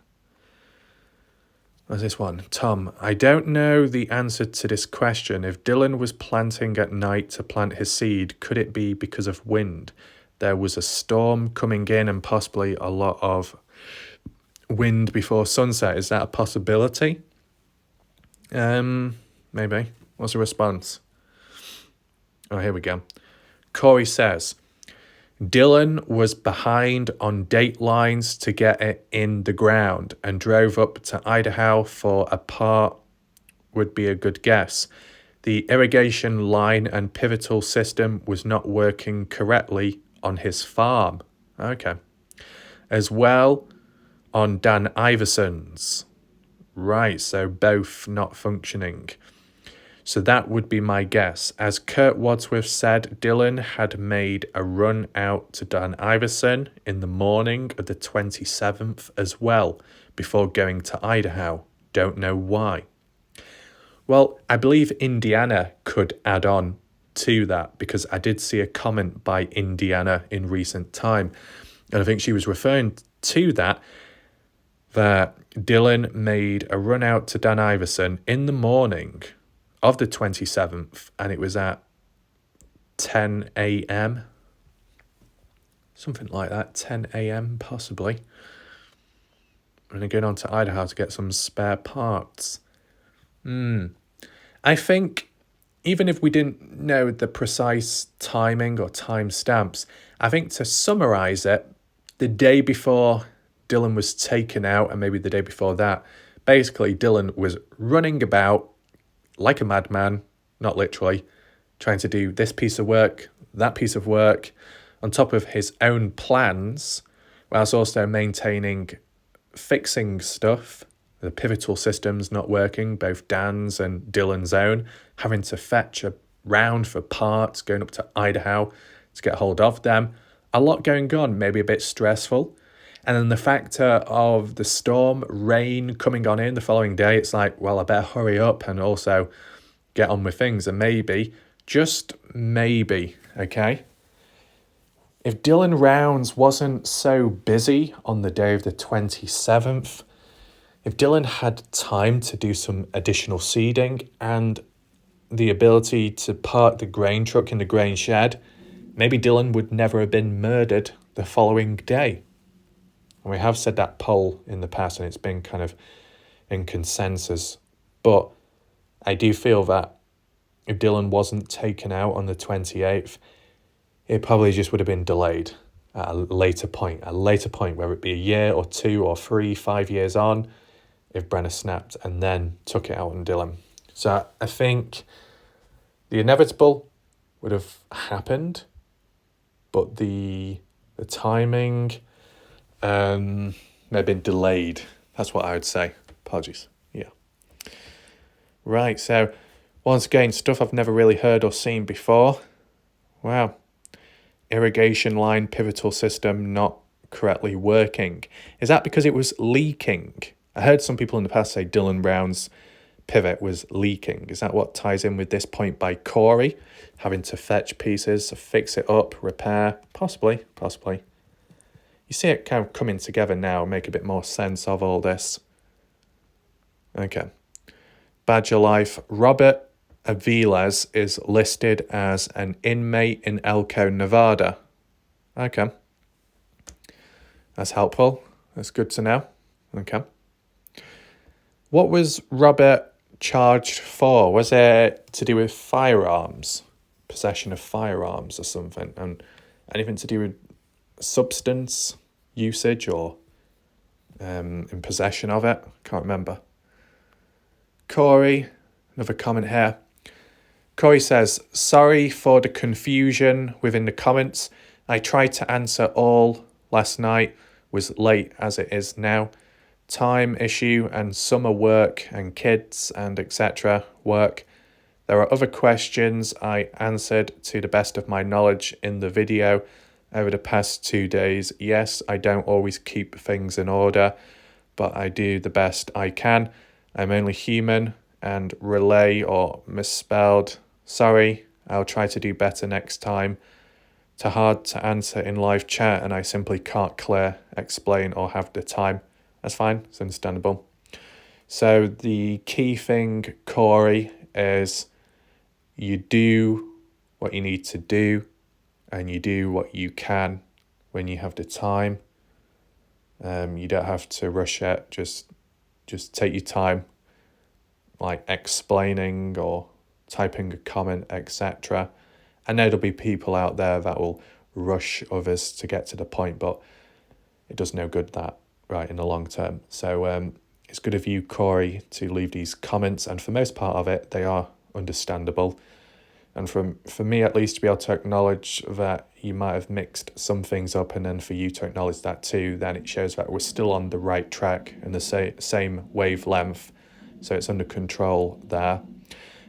What's this one? Tom, I don't know the answer to this question. If Dylan was planting at night to plant his seed, could it be because of wind? There was a storm coming in and possibly a lot of wind before sunset. Is that a possibility? Maybe. What's the response? Oh, here we go. Corey says, Dylan was behind on date lines to get it in the ground and drove up to Idaho for a part would be a good guess. The irrigation line and pivotal system was not working correctly on his farm. Okay. As well on Dan Iverson's. Right, so both not functioning. So that would be my guess. As Kurt Wadsworth said, Dylan had made a run out to Dan Iverson in the morning of the 27th as well, before going to Idaho. Don't know why. Well, I believe Indiana could add on to that, because I did see a comment by Indiana in recent time, and I think she was referring to that that Dylan made a run out to Dan Iverson in the morning of the 27th, and it was at 10 a.m. Something like that, 10 a.m. possibly. And then going on to Idaho to get some spare parts. I think even if we didn't know the precise timing or time stamps, I think to summarize it, the day before Dylan was taken out, and maybe the day before that, basically Dylan was running about like a madman, not literally, trying to do this piece of work, that piece of work, on top of his own plans, whilst also maintaining fixing stuff, the pivotal systems not working, both Dan's and Dylan's own, having to fetch around for parts, going up to Idaho to get hold of them. A lot going on, maybe a bit stressful. And then the factor of the storm, rain coming on in the following day, it's like, well, I better hurry up and also get on with things. And maybe, just maybe, okay, if Dylan Rounds wasn't so busy on the day of the 27th, if Dylan had time to do some additional seeding and the ability to park the grain truck in the grain shed, maybe Dylan would never have been murdered the following day. And we have said that poll in the past, and it's been kind of in consensus. But I do feel that if Dylan wasn't taken out on the 28th, it probably just would have been delayed at a later point, whether it be a year or 2 or 3, 5 years on, if Brenner snapped and then took it out on Dylan. So I think the inevitable would have happened, but the timing may have been delayed. That's what I would say. Apologies. Yeah. Right, so once again, stuff I've never really heard or seen before. Wow. Irrigation line pivotal system not correctly working. Is that because it was leaking? I heard some people in the past say Dylan Brown's pivot was leaking. Is that what ties in with this point by Corey? Having to fetch pieces, fix it up, repair? Possibly. You see it kind of coming together now, make a bit more sense of all this. Okay. Badger Life. Robert Aviles is listed as an inmate in Elko, Nevada. Okay. That's helpful. That's good to know. Okay. What was Robert charged for? Was it to do with firearms? Possession of firearms or something? And anything to do with substance usage or in possession of it? Can't remember. Corey, another comment here. Corey says, sorry for the confusion within the comments. I tried to answer all last night, was late as it is now. Time issue and summer work and kids and etc. work. There are other questions I answered to the best of my knowledge in the video over the past 2 days. Yes, I don't always keep things in order, but I do the best I can. I'm only human and relay or misspelled. Sorry, I'll try to do better next time. Too hard to answer in live chat and I simply can't clear, explain or have the time. That's fine, it's understandable. So the key thing, Corey, is you do what you need to do and you do what you can when you have the time. You don't have to rush it, just take your time, like explaining or typing a comment, etc. I know there'll be people out there that will rush others to get to the point, but it does no good that, right, in the long term. So it's good of you, Corey, to leave these comments, and for most part of it, they are understandable. And for me, at least, to be able to acknowledge that you might have mixed some things up, and then for you to acknowledge that too, then it shows that we're still on the right track and the same wavelength. So it's under control there.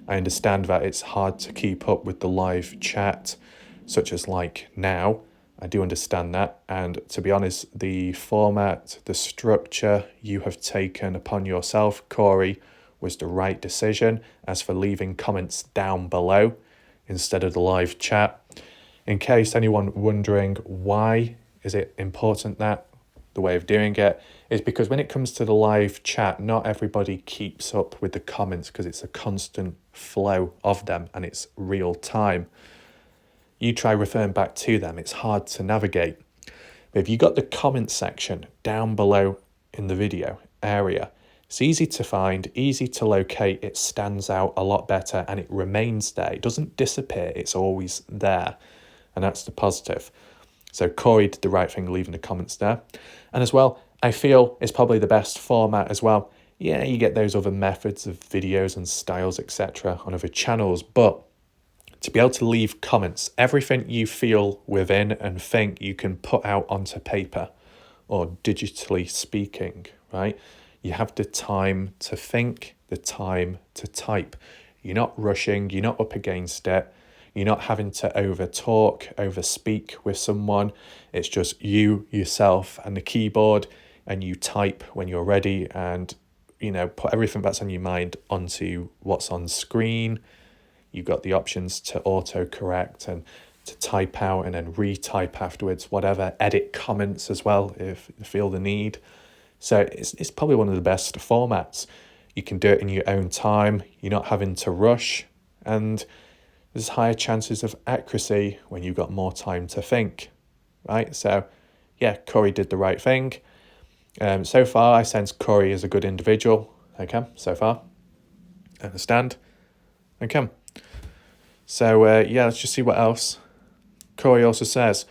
I understand that it's hard to keep up with the live chat, such as like now. I do understand that. And to be honest, the format, the structure you have taken upon yourself, Corey, was the right decision. As for leaving comments down below instead of the live chat, in case anyone wondering why is it important that the way of doing it is because when it comes to the live chat, not everybody keeps up with the comments because it's a constant flow of them and it's real time. You try referring back to them, it's hard to navigate. But if you got the comment section down below in the video area, it's easy to find, easy to locate, it stands out a lot better and it remains there. It doesn't disappear, it's always there. And that's the positive. So Corey did the right thing leaving the comments there. And as well, I feel it's probably the best format as well. Yeah, you get those other methods of videos and styles, etc. on other channels, but to be able to leave comments, everything you feel within and think you can put out onto paper or digitally speaking, right? You have the time to think, the time to type. You're not rushing, you're not up against it. You're not having to over talk, over speak with someone. It's just you, yourself, and the keyboard, and you type when you're ready and, put everything that's on your mind onto what's on screen. You've got the options to auto-correct and to type out and then retype afterwards, whatever. Edit comments as well if you feel the need. So it's probably one of the best formats. You can do it in your own time. You're not having to rush. And there's higher chances of accuracy when you've got more time to think, right? So, yeah, Corey did the right thing. So far, I sense Corey is a good individual. Okay, so far. Understand? Okay. So, let's just see what else. Corey also says,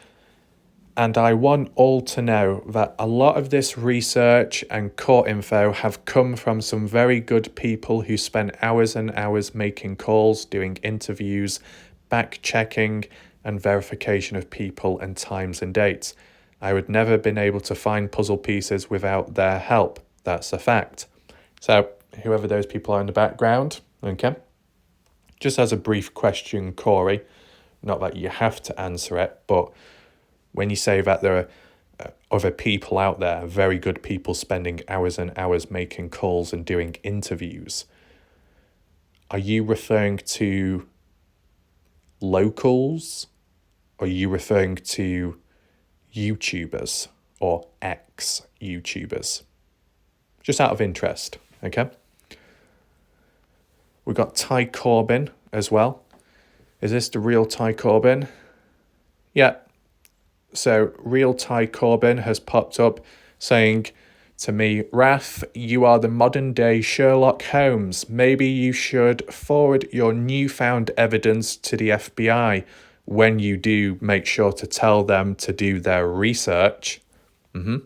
and I want all to know that a lot of this research and court info have come from some very good people who spent hours and hours making calls, doing interviews, back-checking and verification of people and times and dates. I would never have been able to find puzzle pieces without their help. That's a fact. So, whoever those people are in the background, okay? Just as a brief question, Corey, not that you have to answer it, but when you say that there are other people out there, very good people spending hours and hours making calls and doing interviews, are you referring to locals? Or are you referring to YouTubers or ex-YouTubers? Just out of interest, okay? We've got Ty Corbin as well. Is this the real Ty Corbin? Yeah. So real Ty Corbin has popped up saying to me, Raph, you are the modern day Sherlock Holmes. Maybe you should forward your newfound evidence to the FBI. When you do, make sure to tell them to do their research. What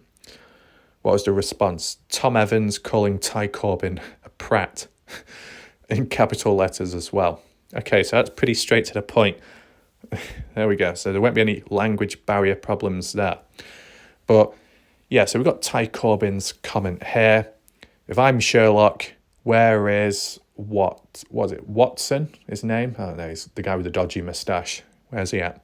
was the response? Tom Evans calling Ty Corbin a prat in capital letters as well. Okay, so that's pretty straight to the point. There we go. So there won't be any language barrier problems there. But yeah, so we've got Ty Corbin's comment here. If I'm Sherlock, where is what was it? Watson, his name? I don't know. He's the guy with the dodgy moustache. Where's he at?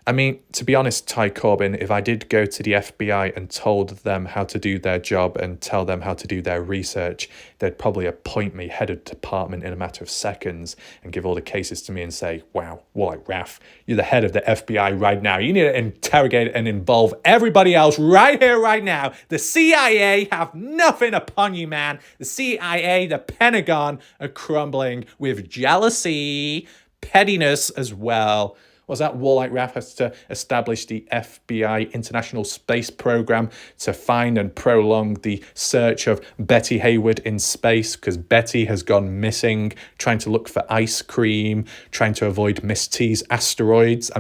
I mean, to be honest, Ty Corbin, if I did go to the FBI and told them how to do their job and tell them how to do their research, they'd probably appoint me head of department in a matter of seconds and give all the cases to me and say, wow, like Raph, you're the head of the FBI right now. You need to interrogate and involve everybody else right here, right now. The CIA have nothing upon you, man. The CIA, the Pentagon are crumbling with jealousy, pettiness as well. Was that Warlike Raph has to establish the FBI International Space Program to find and prolong the search of Betty Hayward in space because Betty has gone missing, trying to look for ice cream, trying to avoid Miss T's hemorrhoids.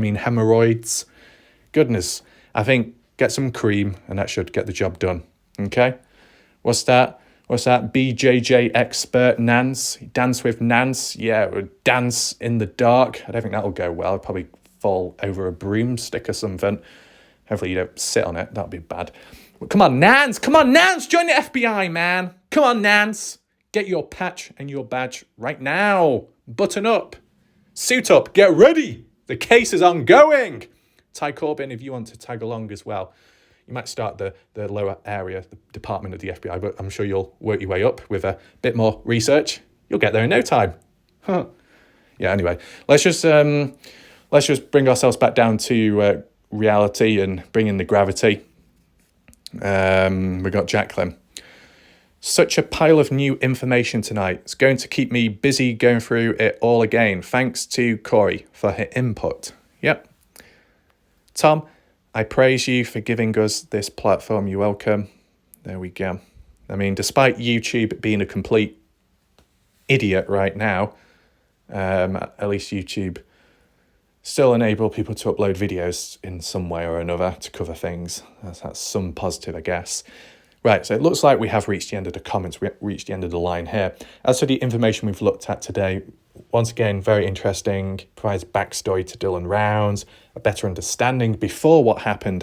Goodness, I think get some cream and that should get the job done. Okay? What's that? BJJ expert Nance. Dance with Nance. Yeah, dance in the dark. I don't think that'll go well. I'll probably fall over a broomstick or something. Hopefully you don't sit on it. That'll be bad. Well, come on, Nance. Join the FBI, man. Come on, Nance. Get your patch and your badge right now. Button up. Suit up. Get ready. The case is ongoing. Ty Corbin, if you want to tag along as well. You might start the lower area, the department of the FBI, but I'm sure you'll work your way up with a bit more research. You'll get there in no time. Huh. Yeah, anyway, let's just bring ourselves back down to reality and bring in the gravity. We got Jacqueline. Such a pile of new information tonight. It's going to keep me busy going through it all again. Thanks to Corey for her input. Yep. Tom, I praise you for giving us this platform. You're welcome. There we go. I mean, despite YouTube being a complete idiot right now, at least YouTube still enable people to upload videos in some way or another to cover things. That's some positive, I guess. Right, so it looks like we have reached the end of the comments, we reached the end of the line here. As for the information we've looked at today, once again, very interesting, provides backstory to Dylan Rounds, a better understanding before what happened.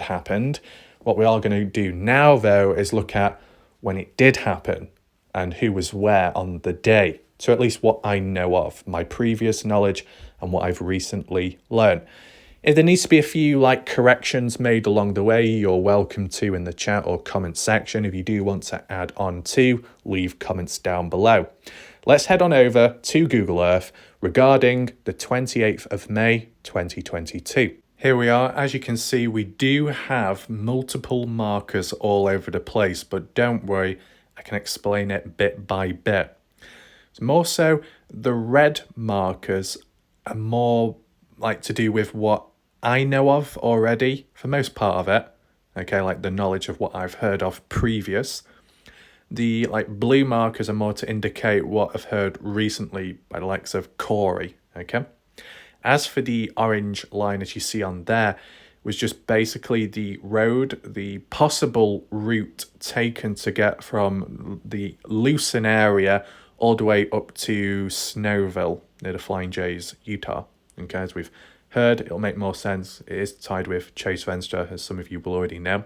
What we are going to do now, though, is look at when it did happen and who was where on the day. So at least what I know of, my previous knowledge and what I've recently learned. If there needs to be a few corrections made along the way, you're welcome to in the chat or comment section. If you do want to add on to, leave comments down below. Let's head on over to Google Earth regarding the 28th of May 2022. Here we are. As you can see, we do have multiple markers all over the place, but don't worry, I can explain it bit by bit. It's more so the red markers are more to do with what I know of already, for most part of it. Okay, like the knowledge of what I've heard of previous. The blue markers are more to indicate what I've heard recently by the likes of Corey. Okay. As for the orange line, as you see on there, was just basically the road, the possible route taken to get from the Lucin area all the way up to Snowville near the Flying J's, Utah. Okay, as we've heard, it'll make more sense. It is tied with Chase Venstra, as some of you will already know.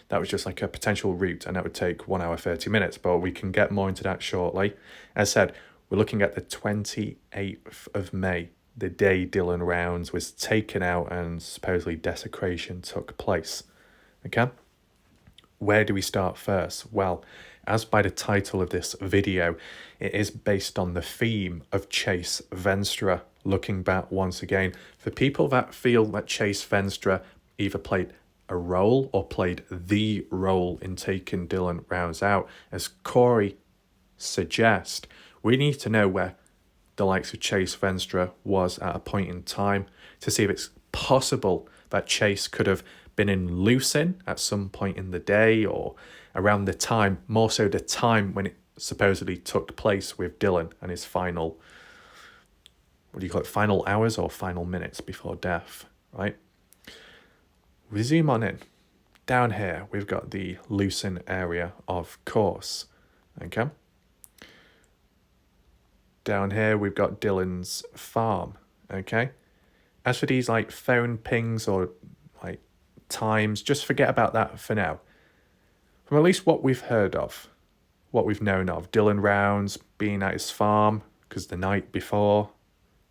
That was just a potential route, and that would take 1 hour 30 minutes, but we can get more into that shortly. As said, we're looking at the 28th of May, the day Dylan Rounds was taken out and supposedly desecration took place. Okay? Where do we start first? Well, as by the title of this video, it is based on the theme of Chase Venstra. Looking back once again, for people that feel that Chase Venstra either played a role or played the role in taking Dylan Rounds out, as Corey suggests, we need to know where the likes of Chase Venstra was at a point in time to see if it's possible that Chase could have been in Lucin at some point in the day or around the time, more so the time when it supposedly took place with Dylan and his final, final hours or final minutes before death, right? We zoom on in. Down here, we've got the Lucin area, of course, okay? Down here, we've got Dylan's farm, okay? As for these phone pings or times, just forget about that for now. From at least what we've heard of, what we've known of, Dylan Rounds being at his farm, because the night before,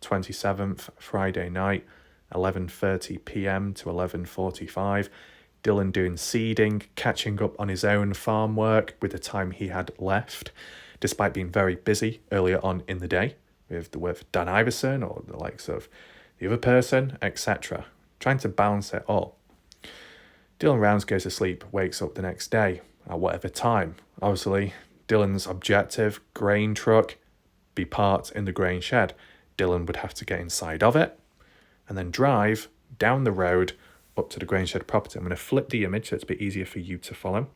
27th, Friday night, 11:30 p.m. to 11:45, Dylan doing seeding, catching up on his own farm work with the time he had left, despite being very busy earlier on in the day with Dan Iverson or the likes of the other person, etc. Trying to balance it all. Dylan Rounds goes to sleep, wakes up the next day at whatever time. Obviously, Dylan's objective, grain truck, be parked in the grain shed. Dylan would have to get inside of it and then drive down the road up to the grain shed property. I'm going to flip the image so it's a bit easier for you to follow.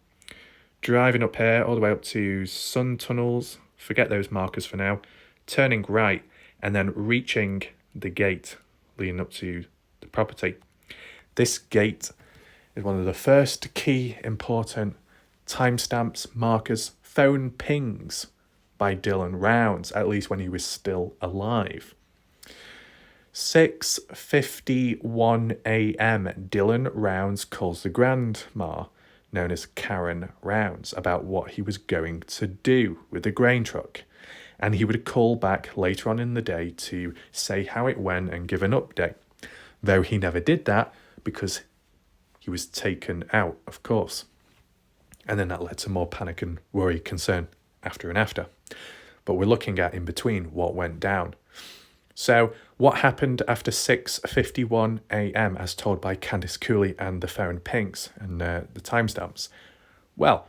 Driving up here all the way up to Sun Tunnels, forget those markers for now, turning right and then reaching the gate leading up to the property. This gate is one of the first key important timestamps, markers, phone pings by Dylan Rounds, at least when he was still alive. 6:51 a.m. Dylan Rounds calls the grandma, known as Karen Rounds, about what he was going to do with the grain truck. And he would call back later on in the day to say how it went and give an update. Though he never did that because he was taken out, of course. And then that led to more panic and worry, concern after and after. But we're looking at in between what went down. So what happened after 6:51 a.m. as told by Candice Cooley and the phone pinks and the timestamps? Well,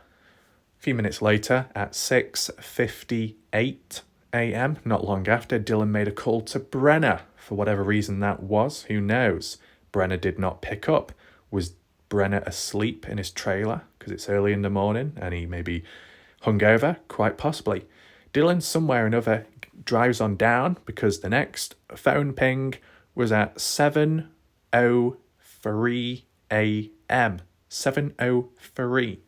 a few minutes later, at 6:58 a.m., not long after, Dylan made a call to Brenna. For whatever reason that was, who knows? Brenna did not pick up. Was Brenna asleep in his trailer because it's early in the morning and he maybe hungover? Quite possibly. Dylan, somewhere or another, drives on down because the next phone ping was at 7:03 a.m. 7:03.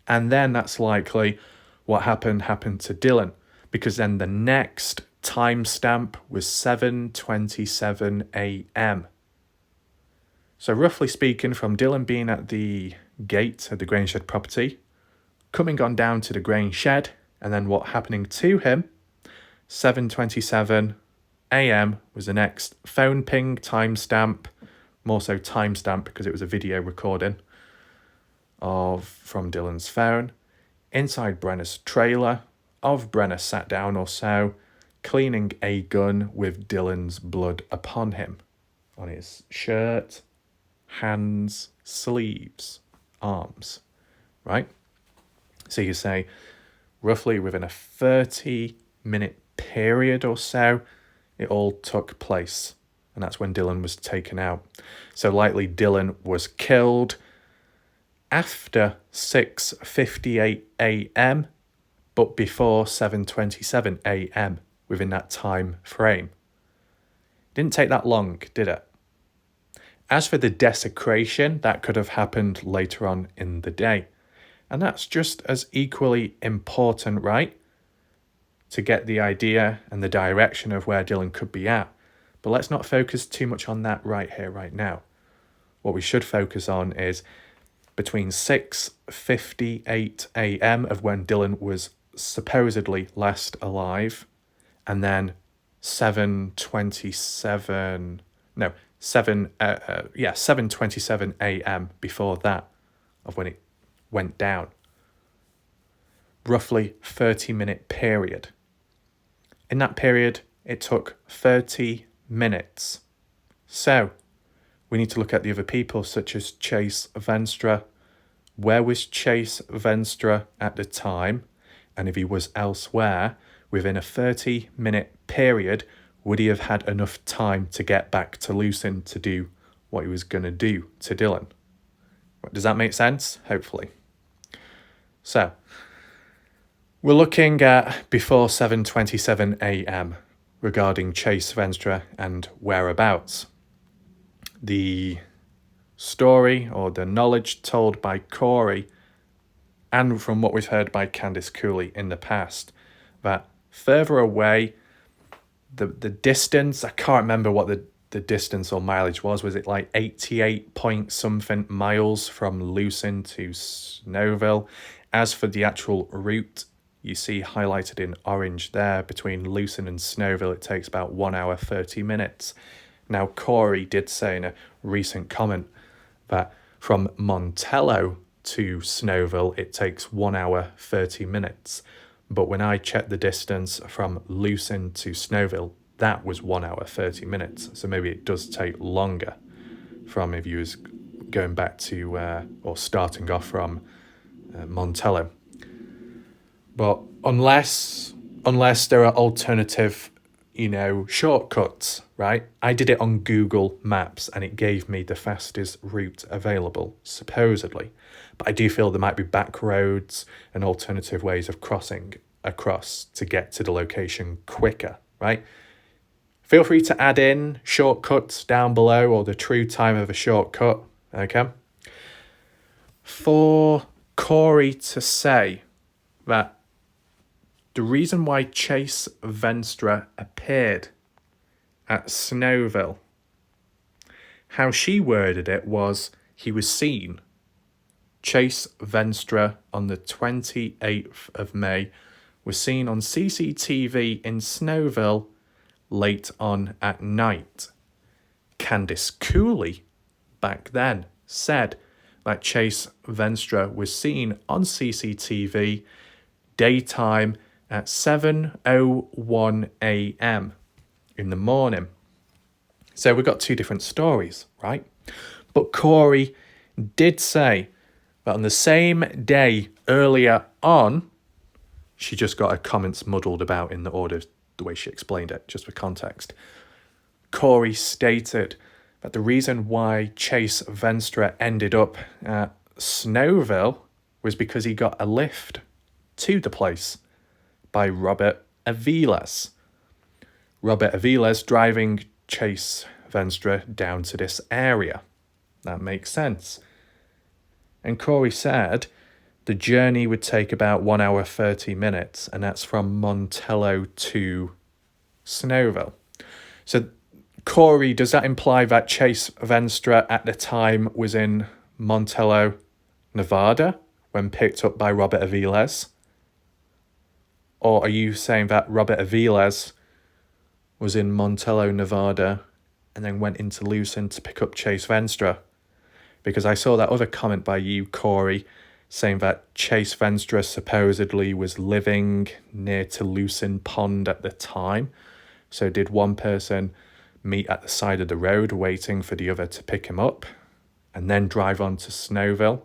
And then that's likely what happened to Dylan, because then the next timestamp was 7:27 a.m. So roughly speaking, from Dylan being at the gate of the grain shed property, coming on down to the grain shed, and then what happening to him, 7:27 a.m. was the next phone ping timestamp, more so timestamp because it was a video recording from Dylan's phone, inside Brenna's trailer, of Brenna sat down or so, cleaning a gun with Dylan's blood upon him, on his shirt, hands, sleeves, arms, right? So you say, roughly within a 30-minute period or so, it all took place. And that's when Dylan was taken out. So likely Dylan was killed after 6:58 a.m., but before 7:27 a.m. within that time frame. Didn't take that long, did it? As for the desecration, that could have happened later on in the day. And that's just as equally important, right? To get the idea and the direction of where Dylan could be at. But let's not focus too much on that right here, right now. What we should focus on is between 6:58 a.m. of when Dylan was supposedly last alive, and then 7:27 a.m. before that of when it went down. Roughly 30-minute period. In that period, it took 30 minutes. So, we need to look at the other people, such as Chase Venstra. Where was Chase Venstra at the time? And if he was elsewhere, within a 30-minute period, would he have had enough time to get back to Lucin to do what he was going to do to Dylan? Does that make sense? Hopefully. So, we're looking at before 7:27 a.m. regarding Chase Venstra and whereabouts. The story or the knowledge told by Corey, and from what we've heard by Candice Cooley in the past, that further away, the distance, I can't remember what the distance or mileage was it like 88 point something miles from Lucin to Snowville? As for the actual route, you see highlighted in orange there, between Lucin and Snowville, it takes about 1 hour 30 minutes. Now, Corey did say in a recent comment that from Montello to Snowville, it takes 1 hour 30 minutes. But when I checked the distance from Lucin to Snowville, that was 1 hour 30 minutes. So maybe it does take longer from if you was going back to, or starting off from Montello. But unless there are alternative, shortcuts, right? I did it on Google Maps and it gave me the fastest route available, supposedly. But I do feel there might be back roads and alternative ways of crossing across to get to the location quicker, right? Feel free to add in shortcuts down below or the true time of a shortcut, okay? For Corey to say that the reason why Chase Venstra appeared at Snowville, how she worded it was, he was seen. Chase Venstra on the 28th of May was seen on CCTV in Snowville late on at night. Candice Cooley back then said that Chase Venstra was seen on CCTV daytime at 7:01 a.m. in the morning. So we've got two different stories, right? But Corey did say But on the same day earlier on, she just got her comments muddled about in the order, the way she explained it, just for context. Corey stated that the reason why Chase Venstra ended up at Snowville was because he got a lift to the place by Robert Aviles. Robert Aviles driving Chase Venstra down to this area. That makes sense. And Corey said the journey would take about 1 hour 30 minutes, and that's from Montello to Snowville. So, Corey, does that imply that Chase Venstra at the time was in Montello, Nevada, when picked up by Robert Aviles? Or are you saying that Robert Aviles was in Montello, Nevada, and then went into Lucin to pick up Chase Venstra? Because I saw that other comment by you, Corey, saying that Chase Venstra supposedly was living near to Lucin Pond at the time. So did one person meet at the side of the road waiting for the other to pick him up and then drive on to Snowville?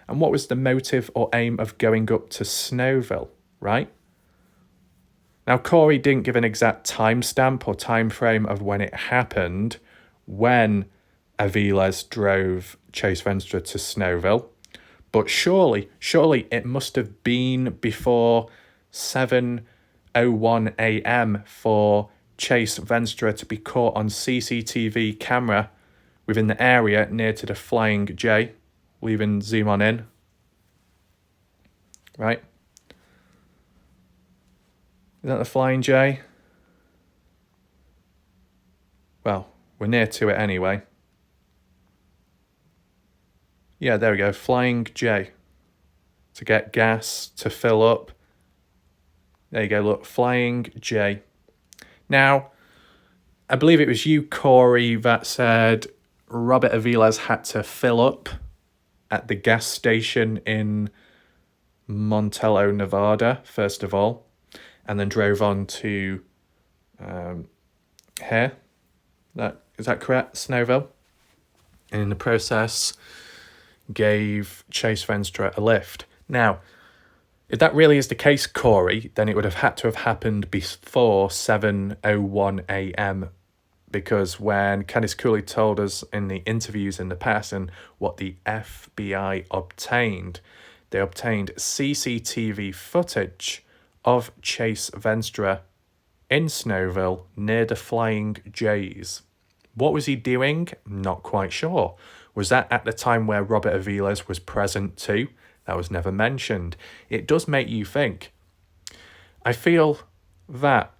And what was the motive or aim of going up to Snowville, right? Now, Corey didn't give an exact timestamp or time frame of when it happened, when Aviles drove Chase Venstra to Snowville, but surely it must have been before 7:01 a.m. for Chase Venstra to be caught on CCTV camera within the area near to the Flying J. We'll even zoom on in. Right? Is that the Flying J? Well, we're near to it anyway. Yeah, there we go. Flying J. To get gas, to fill up. There you go, look. Flying J. Now, I believe it was you, Corey, that said Robert Aviles had to fill up at the gas station in Montello, Nevada, first of all, and then drove on to here. Is that correct? Snowville? And in the process, gave Chase Venstra a lift. Now, if that really is the case, Corey, then it would have had to have happened before 7:01 a.m. because when Candice Cooley told us in the interviews in the past and what the FBI obtained, they obtained CCTV footage of Chase Venstra in Snowville near the Flying J's. What was he doing? Not quite sure. Was that at the time where Robert Aviles was present too? That was never mentioned. It does make you think. I feel that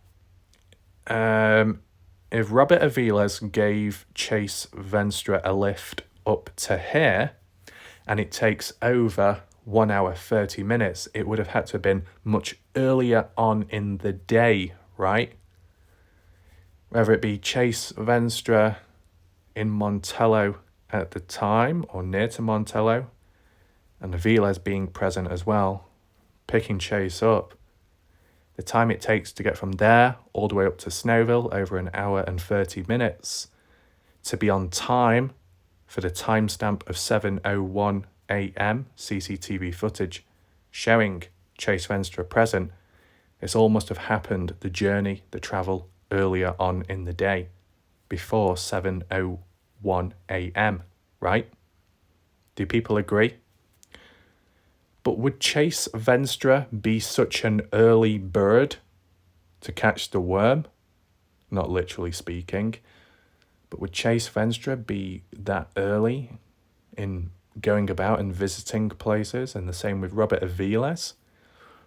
if Robert Aviles gave Chase Venstra a lift up to here, and it takes over 1 hour 30 minutes, it would have had to have been much earlier on in the day, right? Whether it be Chase Venstra in Montello at the time or near to Montello, and Aviles being present as well, picking Chase up. The time it takes to get from there all the way up to Snowville, over 1 hour and 30 minutes, to be on time for the timestamp of 7:01 a.m. CCTV footage showing Chase Venstra present. This all must have happened, the journey, the travel, earlier on in the day, before 7:01 a.m., right? Do people agree? But would Chase Venstra be such an early bird to catch the worm? Not literally speaking, but would Chase Venstra be that early in going about and visiting places, and the same with Robert Aviles?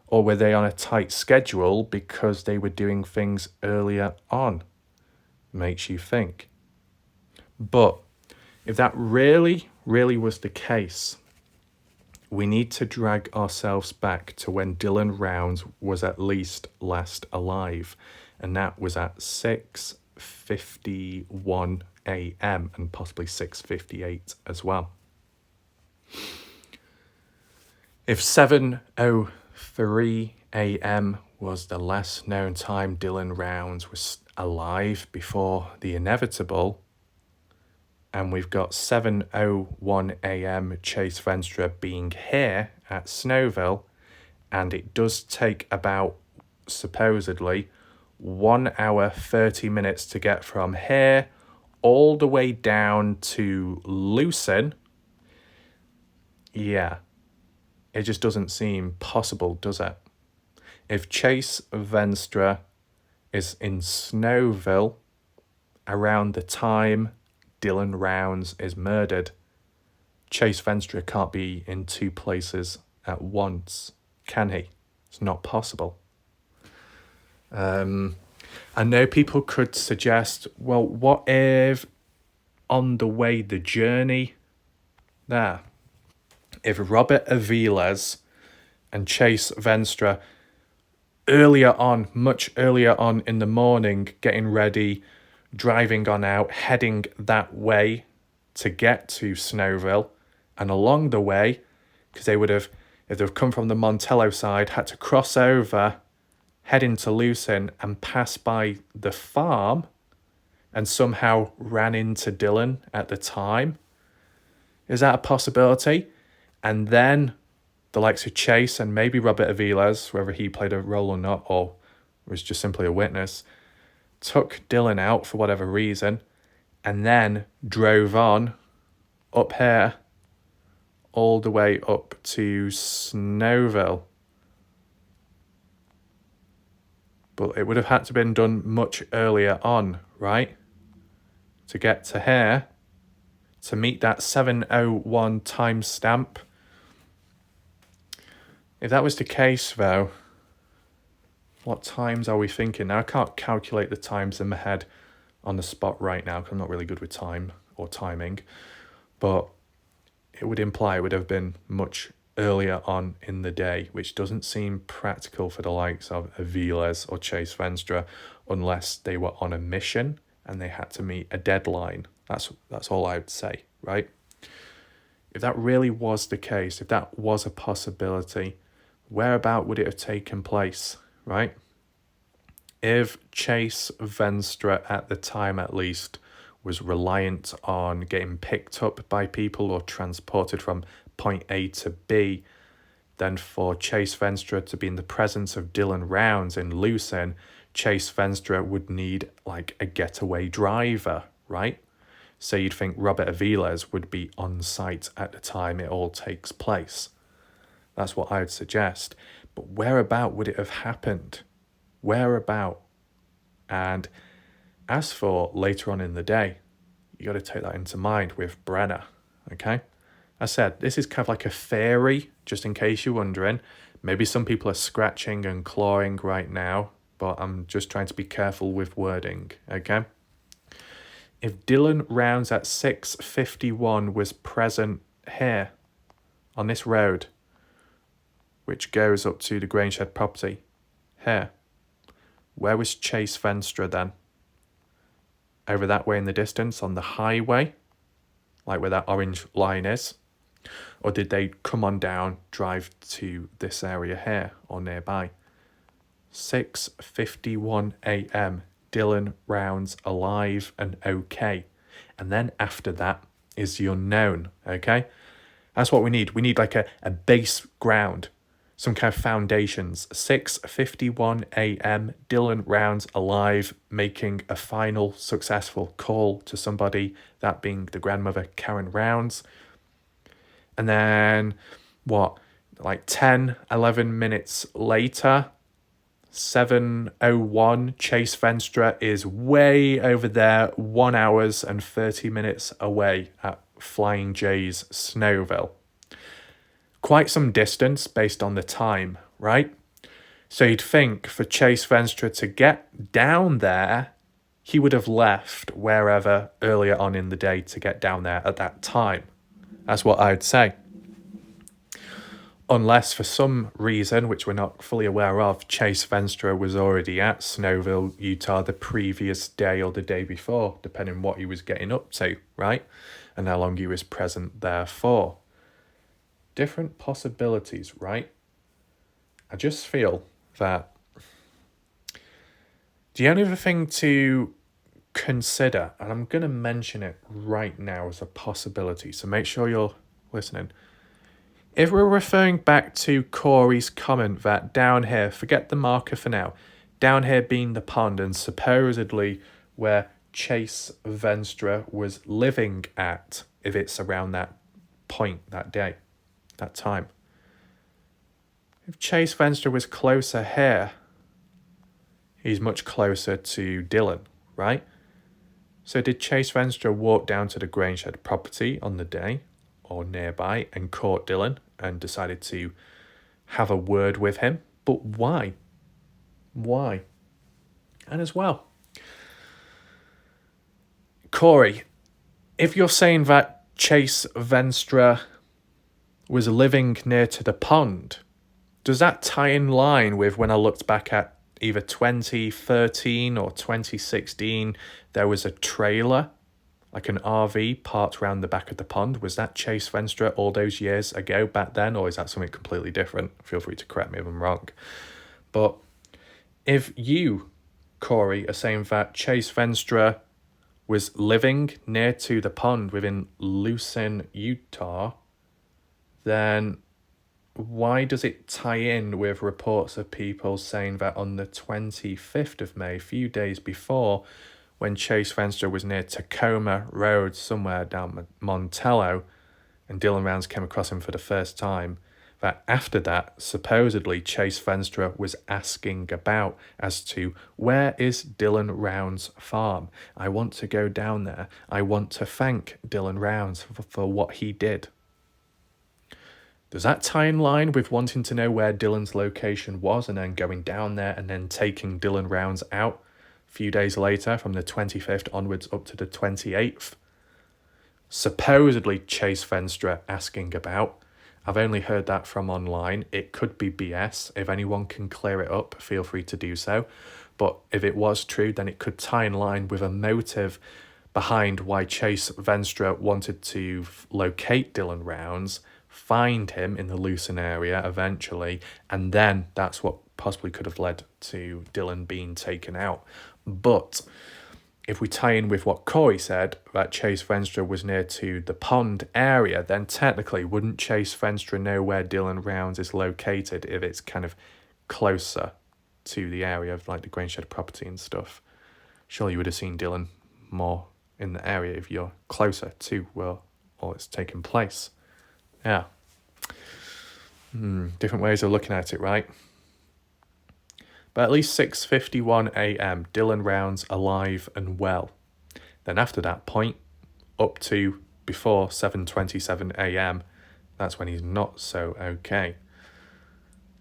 Or were they on a tight schedule because they were doing things earlier on? Makes you think. But if that really was the case, we need to drag ourselves back to when Dylan Rounds was at least last alive, and that was at 6:51 a.m. and possibly 6:58 as well. If 7:03 a.m. was the last known time Dylan Rounds was alive before the inevitable, And we've got 7:01 a.m. Chase Venstra being here at Snowville, and it does take about, supposedly, 1 hour 30 minutes to get from here all the way down to Lucin. Yeah, it just doesn't seem possible, does it? If Chase Venstra is in Snowville around the time Dylan Rounds is murdered, Chase Venstra can't be in two places at once, can he? It's not possible. I know people could suggest, well, what if on the way, the journey there, if Robert Aviles and Chase Venstra earlier on, much earlier on in the morning, getting ready, driving on out, heading that way to get to Snowville, and along the way, because they would have, if they've come from the Montello side, had to cross over, head into Lucin, and pass by the farm, and somehow ran into Dylan at the time. Is that a possibility? And then the likes of Chase and maybe Robert Aviles, whether he played a role or not, or was just simply a witness, took Dylan out for whatever reason, and then drove on up here all the way up to Snowville. But it would have had to been done much earlier on, right? To get to here, to meet that 7:01 timestamp. If that was the case, though, what times are we thinking? Now, I can't calculate the times in my head on the spot right now because I'm not really good with time or timing, but it would imply it would have been much earlier on in the day, which doesn't seem practical for the likes of Aviles or Chase Venstra unless they were on a mission and they had to meet a deadline. That's all I would say, right? If that really was the case, if that was a possibility, whereabout would it have taken place, right? If Chase Venstra, at the time at least, was reliant on getting picked up by people or transported from point A to B, then for Chase Venstra to be in the presence of Dylan Rounds in Lucin, Chase Venstra would need like a getaway driver, right? So you'd think Robert Aviles would be on site at the time it all takes place. That's what I would suggest. But whereabout would it have happened? Whereabout? And as for later on in the day, you got to take that into mind with Brenner, okay? I said, this is kind of like a theory, just in case you're wondering. Maybe some people are scratching and clawing right now, but I'm just trying to be careful with wording, okay? If Dylan Rounds at 6:51 was present here on this road, which goes up to the Grangeshed property, here, where was Chase Venstra then? Over that way in the distance on the highway, like where that orange line is? Or did they come on down, drive to this area here or nearby? 6:51 a.m. Dylan Rounds alive and okay. And then after that is the unknown, okay? That's what we need. We need like a base ground, some kind of foundations. 6:51 a.m. Dylan Rounds alive, making a final successful call to somebody, that being the grandmother, Karen Rounds. And then, like 10, 11 minutes later, 7:01, Chase Venstra is way over there, 1 hour and 30 minutes away at Flying J's Snowville. Quite some distance based on the time, right? So you'd think for Chase Venstra to get down there, he would have left wherever earlier on in the day to get down there at that time. That's what I'd say. Unless for some reason, which we're not fully aware of, Chase Venstra was already at Snowville, Utah the previous day or the day before, depending on what he was getting up to, right? And how long he was present there for. Different possibilities, right? I just feel that the only other thing to consider, and I'm going to mention it right now as a possibility, so make sure you're listening. If we're referring back to Corey's comment that down here, forget the marker for now, down here being the pond and supposedly where Chase Venstra was living at, if it's around that point, that day, that time. If Chase Venstra was closer here, he's much closer to Dylan, right? So did Chase Venstra walk down to the Grangeshed property on the day or nearby and caught Dylan and decided to have a word with him? But why? Why? And as well, Corey, if you're saying that Chase Venstra was living near to the pond, does that tie in line with when I looked back at either 2013 or 2016, there was a trailer, like an RV parked around the back of the pond? Was that Chase Venstra all those years ago back then, or is that something completely different? Feel free to correct me if I'm wrong. But if you, Corey, are saying that Chase Venstra was living near to the pond within Lucin, Utah, then why does it tie in with reports of people saying that on the 25th of May, a few days before, when Chase Venstra was near Tacoma Road, somewhere down Montello, and Dylan Rounds came across him for the first time, that after that, supposedly Chase Venstra was asking about as to where is Dylan Rounds' farm? I want to go down there. I want to thank Dylan Rounds for what he did. Does that tie in line with wanting to know where Dylan's location was and then going down there and then taking Dylan Rounds out a few days later from the 25th onwards up to the 28th? Supposedly Chase Venstra asking about. I've only heard that from online. It could be BS. If anyone can clear it up, feel free to do so. But if it was true, then it could tie in line with a motive behind why Chase Venstra wanted to locate Dylan Rounds, find him in the Lucin area eventually, and then that's what possibly could have led to Dylan being taken out. But if we tie in with what Corey said, that Chase Venstra was near to the pond area, then technically wouldn't Chase Venstra know where Dylan Rounds is located if it's kind of closer to the area of like the Grangeshed property and stuff? Surely you would have seen Dylan more in the area if you're closer to where all it's taking place. Yeah. Different ways of looking at it, right? But at least 6:51 a.m, Dylan Rounds alive and well. Then after that point, up to before 7:27 a.m, that's when he's not so okay.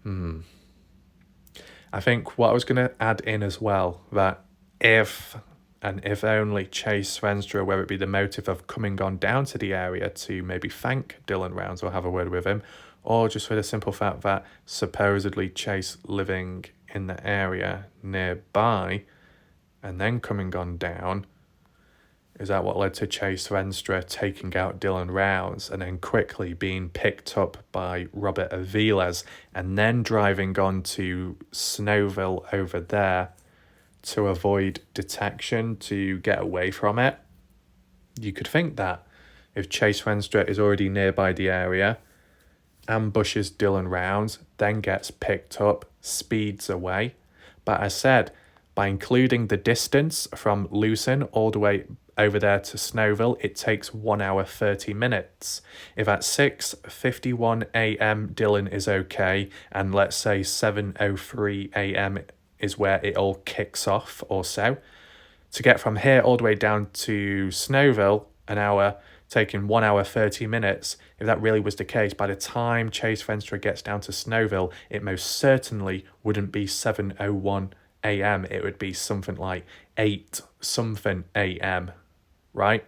I think what I was going to add in as well, that if and if only Chase Venstra, whether it be the motive of coming on down to the area to maybe thank Dylan Rounds or have a word with him, or just for the simple fact that supposedly Chase living in the area nearby and then coming on down, is that what led to Chase Venstra taking out Dylan Rounds and then quickly being picked up by Robert Aviles and then driving on to Snowville over there to avoid detection, to get away from it? You could think that if Chase Venstra is already nearby the area, ambushes Dylan Rounds, then gets picked up, speeds away. But as said, by including the distance from Lucin all the way over there to Snowville, it takes 1 hour 30 minutes. If at 6:51 a.m. Dylan is okay, and let's say 7:03 a.m. is where it all kicks off or so, to get from here all the way down to Snowville, an hour, taking 1 hour 30 minutes, if that really was the case, by the time Chase Venstra gets down to Snowville, it most certainly wouldn't be 7:01 a.m. It would be something like 8 something a.m, right?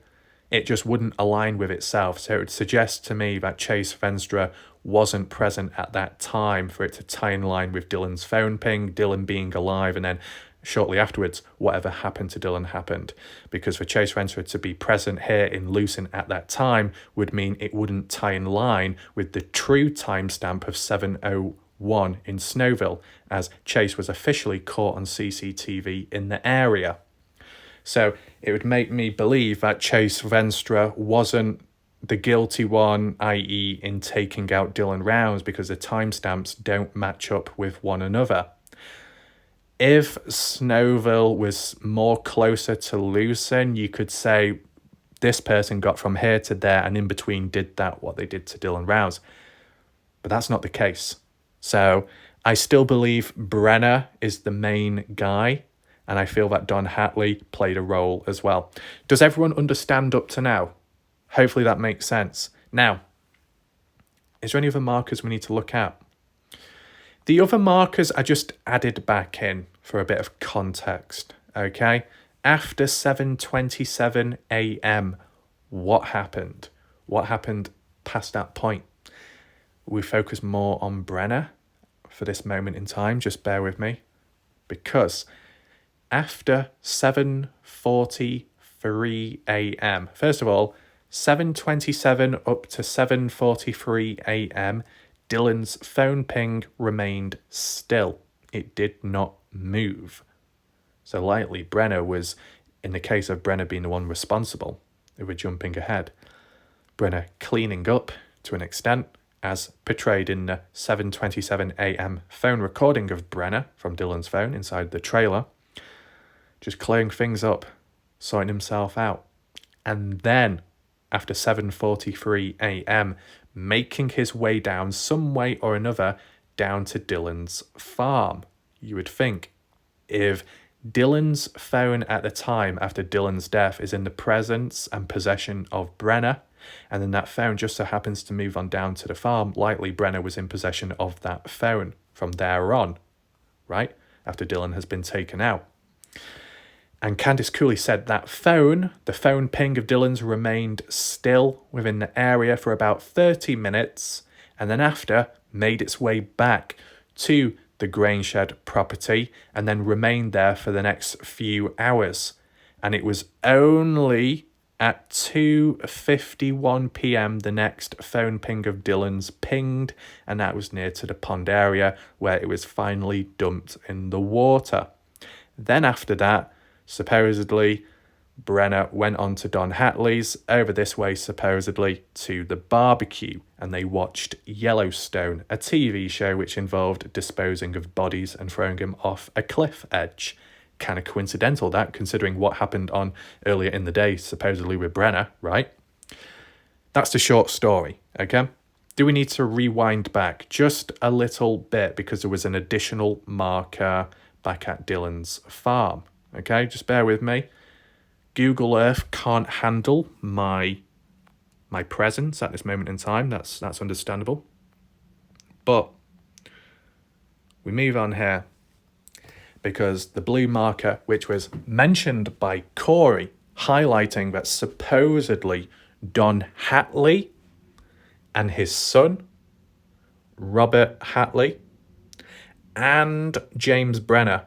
It just wouldn't align with itself. So it would suggest to me that Chase Venstra wasn't present at that time for it to tie in line with Dylan's phone ping, Dylan being alive, and then shortly afterwards, whatever happened to Dylan happened. Because for Chase Venstra to be present here in Lucin at that time would mean it wouldn't tie in line with the true timestamp of 7:01 in Snowville, as Chase was officially caught on CCTV in the area. So it would make me believe that Chase Venstra wasn't the guilty one, i.e. in taking out Dylan Rounds, because the timestamps don't match up with one another. If Snowville was more closer to lucin, you could say this person got from here to there and in between did that, what they did to Dylan Rounds. But that's not the case. So I still believe Brenner is the main guy, and I feel that Don Hatley played a role as well. Does everyone understand up to now? Hopefully that makes sense. Now, is there any other markers we need to look at? The other markers I just added back in for a bit of context, okay? After 7:27 a.m., what happened? What happened past that point? We focus more on Brenner for this moment in time, just bear with me. Because after 7:43 a.m., first of all, 7:27 up to 7:43 a.m., Dylan's phone ping remained still. It did not move. So likely Brenner was, in the case of Brenner being the one responsible, if we're jumping ahead, Brenner cleaning up to an extent, as portrayed in the 7:27 a.m. phone recording of Brenner from Dylan's phone inside the trailer, just clearing things up, sorting himself out. And then, after 7:43 a.m., making his way down some way or another down to Dylan's farm. You would think, if Dylan's phone at the time after Dylan's death is in the presence and possession of Brenner, and then that phone just so happens to move on down to the farm, likely Brenner was in possession of that phone from there on, right? After Dylan has been taken out. And Candice Cooley said that the phone ping of Dylan's remained still within the area for about 30 minutes, and then after made its way back to the Grainshed property and then remained there for the next few hours. And it was only at 2:51 p.m. the next phone ping of Dylan's pinged, and that was near to the pond area where it was finally dumped in the water. Then after that, supposedly, Brenner went on to Don Hatley's, over this way supposedly to the barbecue, and they watched Yellowstone, a TV show which involved disposing of bodies and throwing them off a cliff edge. Kind of coincidental that, considering what happened on earlier in the day, supposedly with Brenner, right? That's the short story, okay? Do we need to rewind back just a little bit because there was an additional marker back at Dylan's farm? Okay, just bear with me. Google Earth can't handle my presence at this moment in time. That's understandable. But we move on here because the blue marker, which was mentioned by Corey, highlighting that supposedly Don Hatley and his son, Robert Hatley, and James Brenner,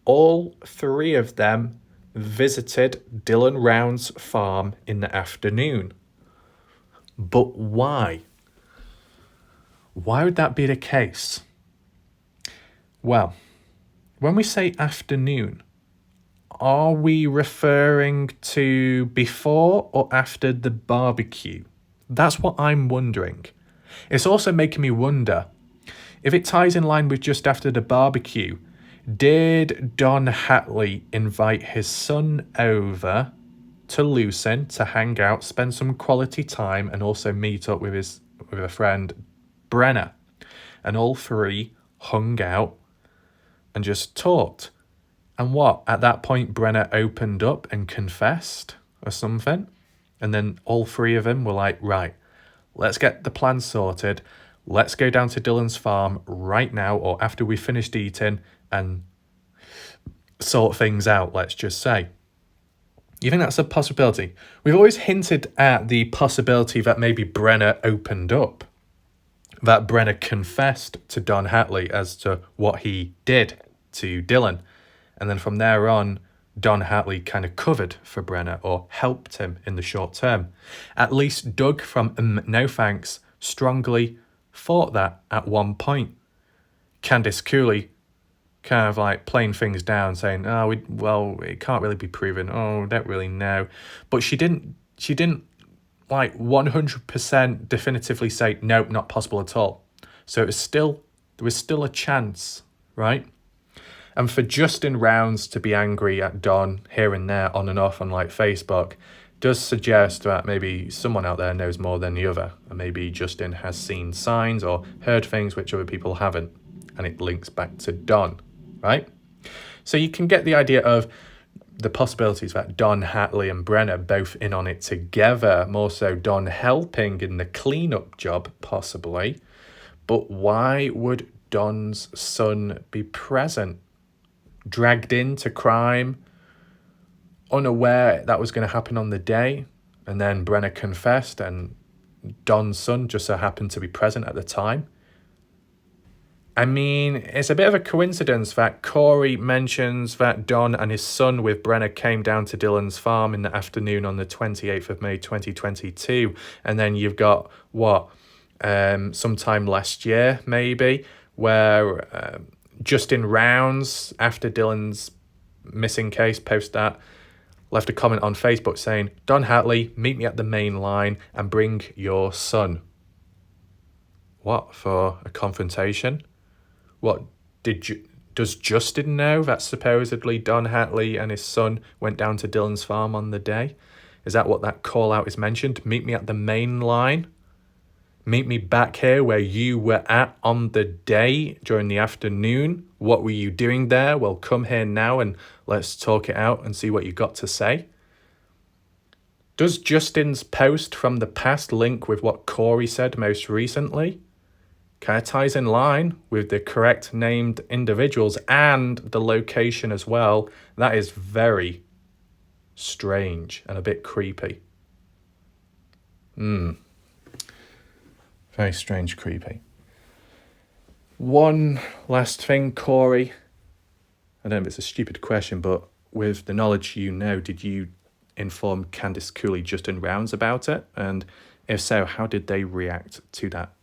all three of them visited Dylan Round's farm in the afternoon. But why? Why would that be the case? Well, when we say afternoon, are we referring to before or after the barbecue? That's what I'm wondering. It's also making me wonder, if it ties in line with just after the barbecue, did Don Hatley invite his son over to lucin to hang out, spend some quality time, and also meet up with a friend, Brenner? And all three hung out and just talked. And what? At that point, Brenner opened up and confessed or something. And then all three of them were like, right, let's get the plan sorted. Let's go down to Dylan's farm right now, or after we finished eating, and sort things out, let's just say. You think that's a possibility? We've always hinted at the possibility that maybe Brenner opened up, that Brenner confessed to Don Hatley as to what he did to Dylan. And then from there on, Don Hatley kind of covered for Brenner or helped him in the short term. At least Doug from No Thanks strongly thought that at one point. Candice Cooley kind of like playing things down, saying, "Oh, it can't really be proven. Oh, don't really know." But she didn't like 100% definitively say, "Nope, not possible at all." So there was still a chance, right? And for Justin Rounds to be angry at Don here and there, on and off on like Facebook, does suggest that maybe someone out there knows more than the other, and maybe Justin has seen signs or heard things which other people haven't, and it links back to Don, right? So you can get the idea of the possibilities that Don, Hatley and Brenner both in on it together, more so Don helping in the cleanup job, possibly. But why would Don's son be present, dragged into crime, unaware that was going to happen on the day, and then Brenner confessed and Don's son just so happened to be present at the time? I mean, it's a bit of a coincidence that Corey mentions that Don and his son with Brenner came down to Dylan's farm in the afternoon on the 28th of May 2022, and then you've got, sometime last year maybe, where Justin Rounds, after Dylan's missing case post that, left a comment on Facebook saying, "Don Hatley, meet me at the main line and bring your son." What, for a confrontation? What, does Justin know that supposedly Don Hatley and his son went down to Dylan's farm on the day? Is that what that call out is mentioned? Meet me at the main line? Meet me back here where you were at on the day during the afternoon? What were you doing there? Well, come here now and let's talk it out and see what you got to say. Does Justin's post from the past link with what Corey said most recently? Kind of ties in line with the correct named individuals and the location as well. That is very strange and a bit creepy. Very strange, creepy. One last thing, Corey. I don't know if it's a stupid question, but with the knowledge you know, did you inform Candice Cooley, Justin Rounds about it? And if so, how did they react to that?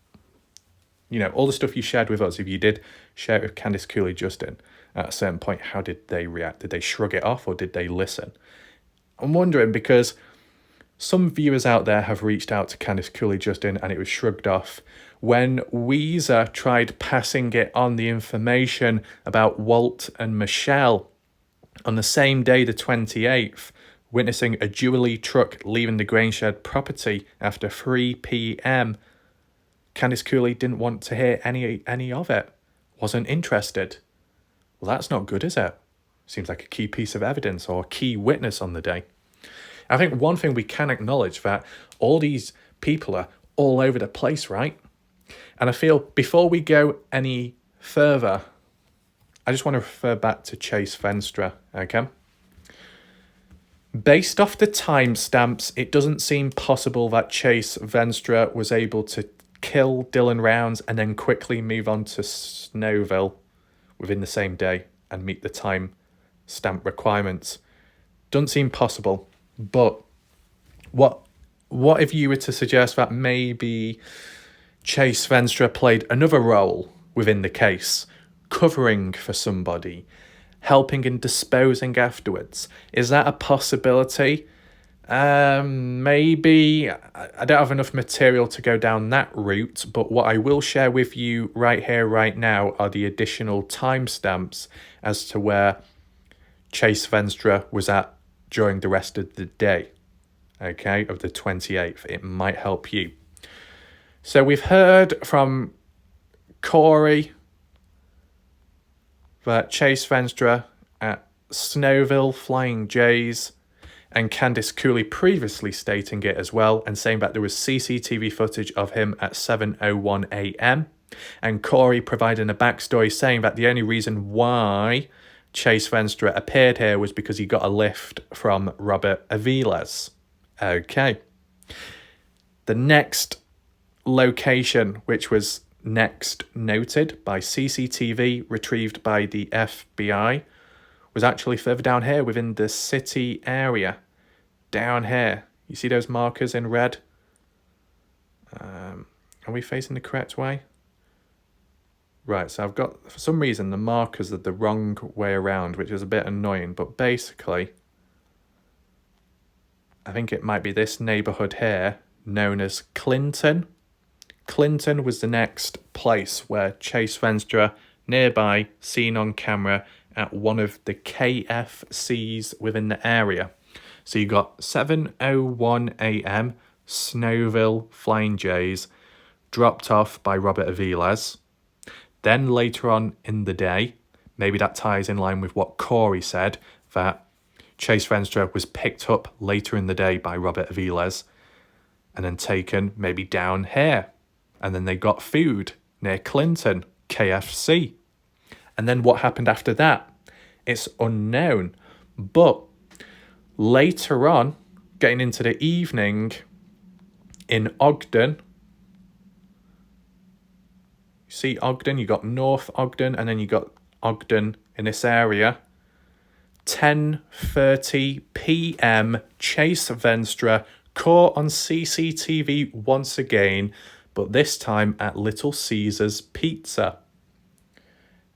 You know, all the stuff you shared with us, if you did share it with Candice Cooley, Justin, at a certain point, how did they react? Did they shrug it off or did they listen? I'm wondering because some viewers out there have reached out to Candice Cooley, Justin, and it was shrugged off. When Weezer tried passing it on the information about Walt and Michelle on the same day, the 28th, witnessing a Jubilee truck leaving the Grainshed property after 3 p.m., Candice Cooley didn't want to hear any of it, wasn't interested. Well, that's not good, is it? Seems like a key piece of evidence or a key witness on the day. I think one thing we can acknowledge that all these people are all over the place, right? And I feel before we go any further, I just want to refer back to Chase Venstra, okay? Based off the timestamps, it doesn't seem possible that Chase Venstra was able to kill Dylan Rounds and then quickly move on to Snowville within the same day and meet the time stamp requirements. Doesn't seem possible. But what if you were to suggest that maybe Chase Venstra played another role within the case, covering for somebody, helping and disposing afterwards? Is that a possibility? Maybe. I don't have enough material to go down that route, but what I will share with you right here, right now, are the additional timestamps as to where Chase Venstra was at during the rest of the day, okay, of the 28th. It might help you. So we've heard from Corey that Chase Venstra at Snowville Flying J's, and Candice Cooley previously stating it as well and saying that there was CCTV footage of him at 7:01 a.m. and Corey providing a backstory saying that the only reason why Chase Venstra appeared here was because he got a lift from Robert Aviles. Okay. The next location, which was next noted by CCTV retrieved by the FBI, was actually further down here within the city area. Down here. You see those markers in red? Are we facing the correct way? Right, so I've got, for some reason, the markers are the wrong way around, which is a bit annoying, but basically, I think it might be this neighbourhood here, known as Clinton. Clinton was the next place where Chase Venstra, nearby, seen on camera at one of the KFCs within the area. So you got 7:01 a.m. Snowville Flying Jays dropped off by Robert Aviles. Then later on in the day, maybe that ties in line with what Corey said, that Chase Venstra was picked up later in the day by Robert Aviles and then taken maybe down here. And then they got food near Clinton, KFC. And then what happened after that? It's unknown. But later on, getting into the evening, in Ogden, you see Ogden, you got North Ogden, and then you got Ogden in this area. 10:30 p.m, Chase Venstra caught on CCTV once again, but this time at Little Caesars Pizza.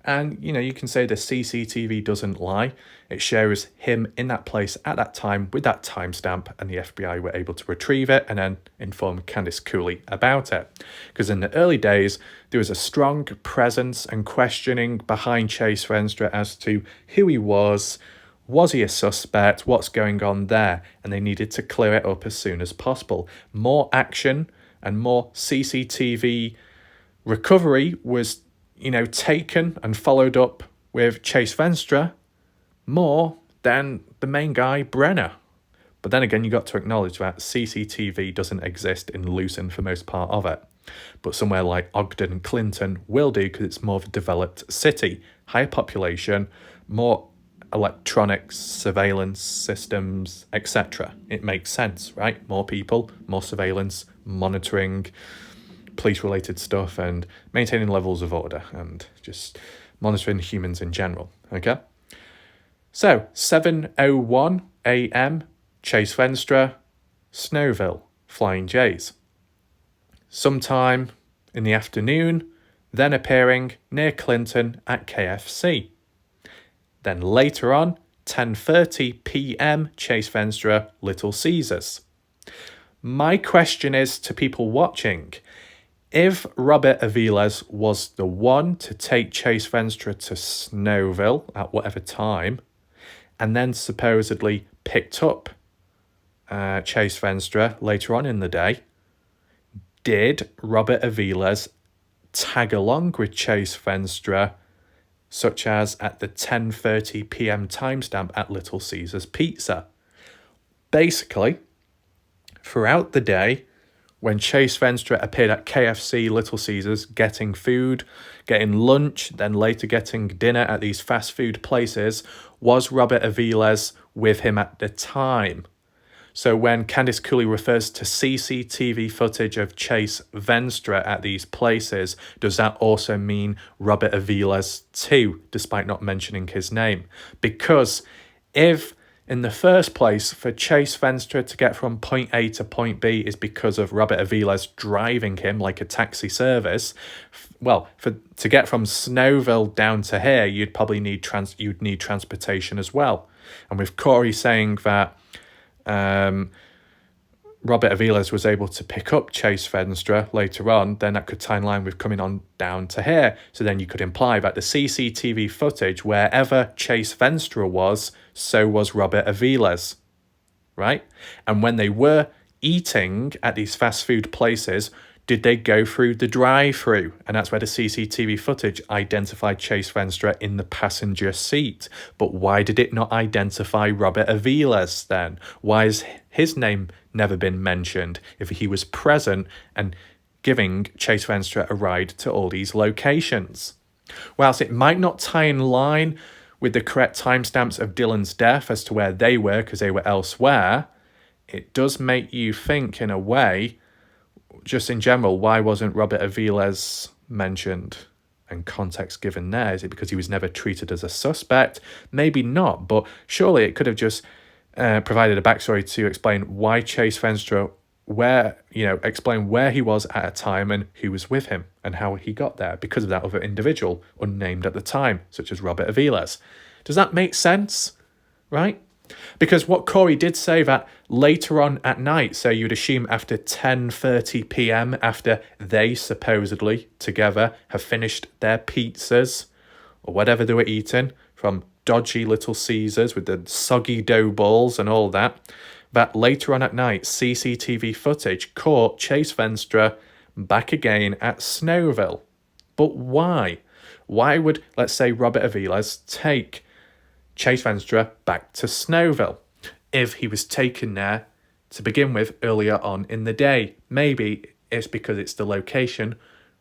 And, you know, you can say the CCTV doesn't lie. It shows him in that place at that time with that timestamp, and the FBI were able to retrieve it and then inform Candice Cooley about it. Because in the early days, there was a strong presence and questioning behind Chase Venstra as to who he was he a suspect, what's going on there, and they needed to clear it up as soon as possible. More action and more CCTV recovery was, you know, taken and followed up with Chase Venstra more than the main guy, Brenner. But then again, you got to acknowledge that CCTV doesn't exist in Lucin for most part of it. But somewhere like Ogden and Clinton will do because it's more of a developed city, higher population, more electronics, surveillance systems, etc. It makes sense, right? More people, more surveillance, monitoring, police-related stuff, and maintaining levels of order, and just monitoring humans in general, okay? So, 7:01 a.m, Chase Venstra, Snowville, Flying Jays. Sometime in the afternoon, then appearing near Clinton at KFC. Then later on, 10:30 p.m, Chase Venstra, Little Caesars. My question is to people watching, if Robert Aviles was the one to take Chase Venstra to Snowville at whatever time, and then supposedly picked up Chase Venstra later on in the day, did Robert Aviles tag along with Chase Venstra, such as at the 10:30 p.m. timestamp at Little Caesars Pizza? Basically, throughout the day, when Chase Venstra appeared at KFC, Little Caesars, getting food, getting lunch, then later getting dinner at these fast food places, was Robert Aviles with him at the time? So when Candice Cooley refers to CCTV footage of Chase Venstra at these places, does that also mean Robert Aviles too, despite not mentioning his name? Because if in the first place, for Chase Venstra to get from point A to point B is because of Robert Aviles driving him like a taxi service, well, to get from Snowville down to here, you'd probably need transportation as well. And with Corey saying that Robert Aviles was able to pick up Chase Venstra later on, then that could tie in line with coming on down to here. So then you could imply that the CCTV footage, wherever Chase Venstra was, so was Robert Aviles, right? And when they were eating at these fast food places, did they go through the drive-through? And that's where the CCTV footage identified Chase Venstra in the passenger seat. But why did it not identify Robert Aviles then? Why has his name never been mentioned if he was present and giving Chase Venstra a ride to all these locations? Whilst it might not tie in line with the correct timestamps of Dylan's death as to where they were because they were elsewhere, it does make you think in a way, just in general, why wasn't Robert Aviles mentioned and context given there? Is it because he was never treated as a suspect? Maybe not, but surely it could have just provided a backstory to explain why Chase Venstra explain where he was at a time and who was with him and how he got there because of that other individual, unnamed at the time, such as Robert Aviles. Does that make sense? Right? Because what Corey did say that later on at night, so you'd assume after 10:30 p.m, after they supposedly together have finished their pizzas or whatever they were eating from dodgy Little Caesars with the soggy dough balls and all that later on at night, CCTV footage caught Chase Venstra back again at Snowville. But why? Why would, let's say, Robert Aviles take Chase Venstra back to Snowville if he was taken there to begin with earlier on in the day? Maybe it's because it's the location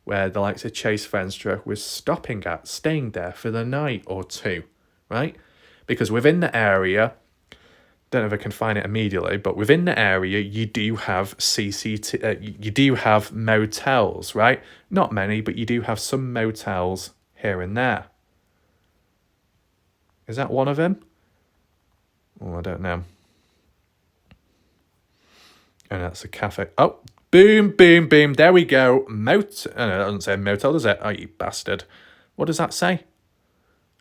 where the likes of Chase Venstra was stopping at, staying there for the night or two, right? Because within the area, don't know if I can find it immediately, but within the area you do have you do have motels, right? Not many, but you do have some motels here and there. Is that one of them? Oh, I don't know. And that's a cafe. Oh, boom, boom, boom. There we go. Oh, no, it doesn't say motel, does it? Oh, you bastard. What does that say?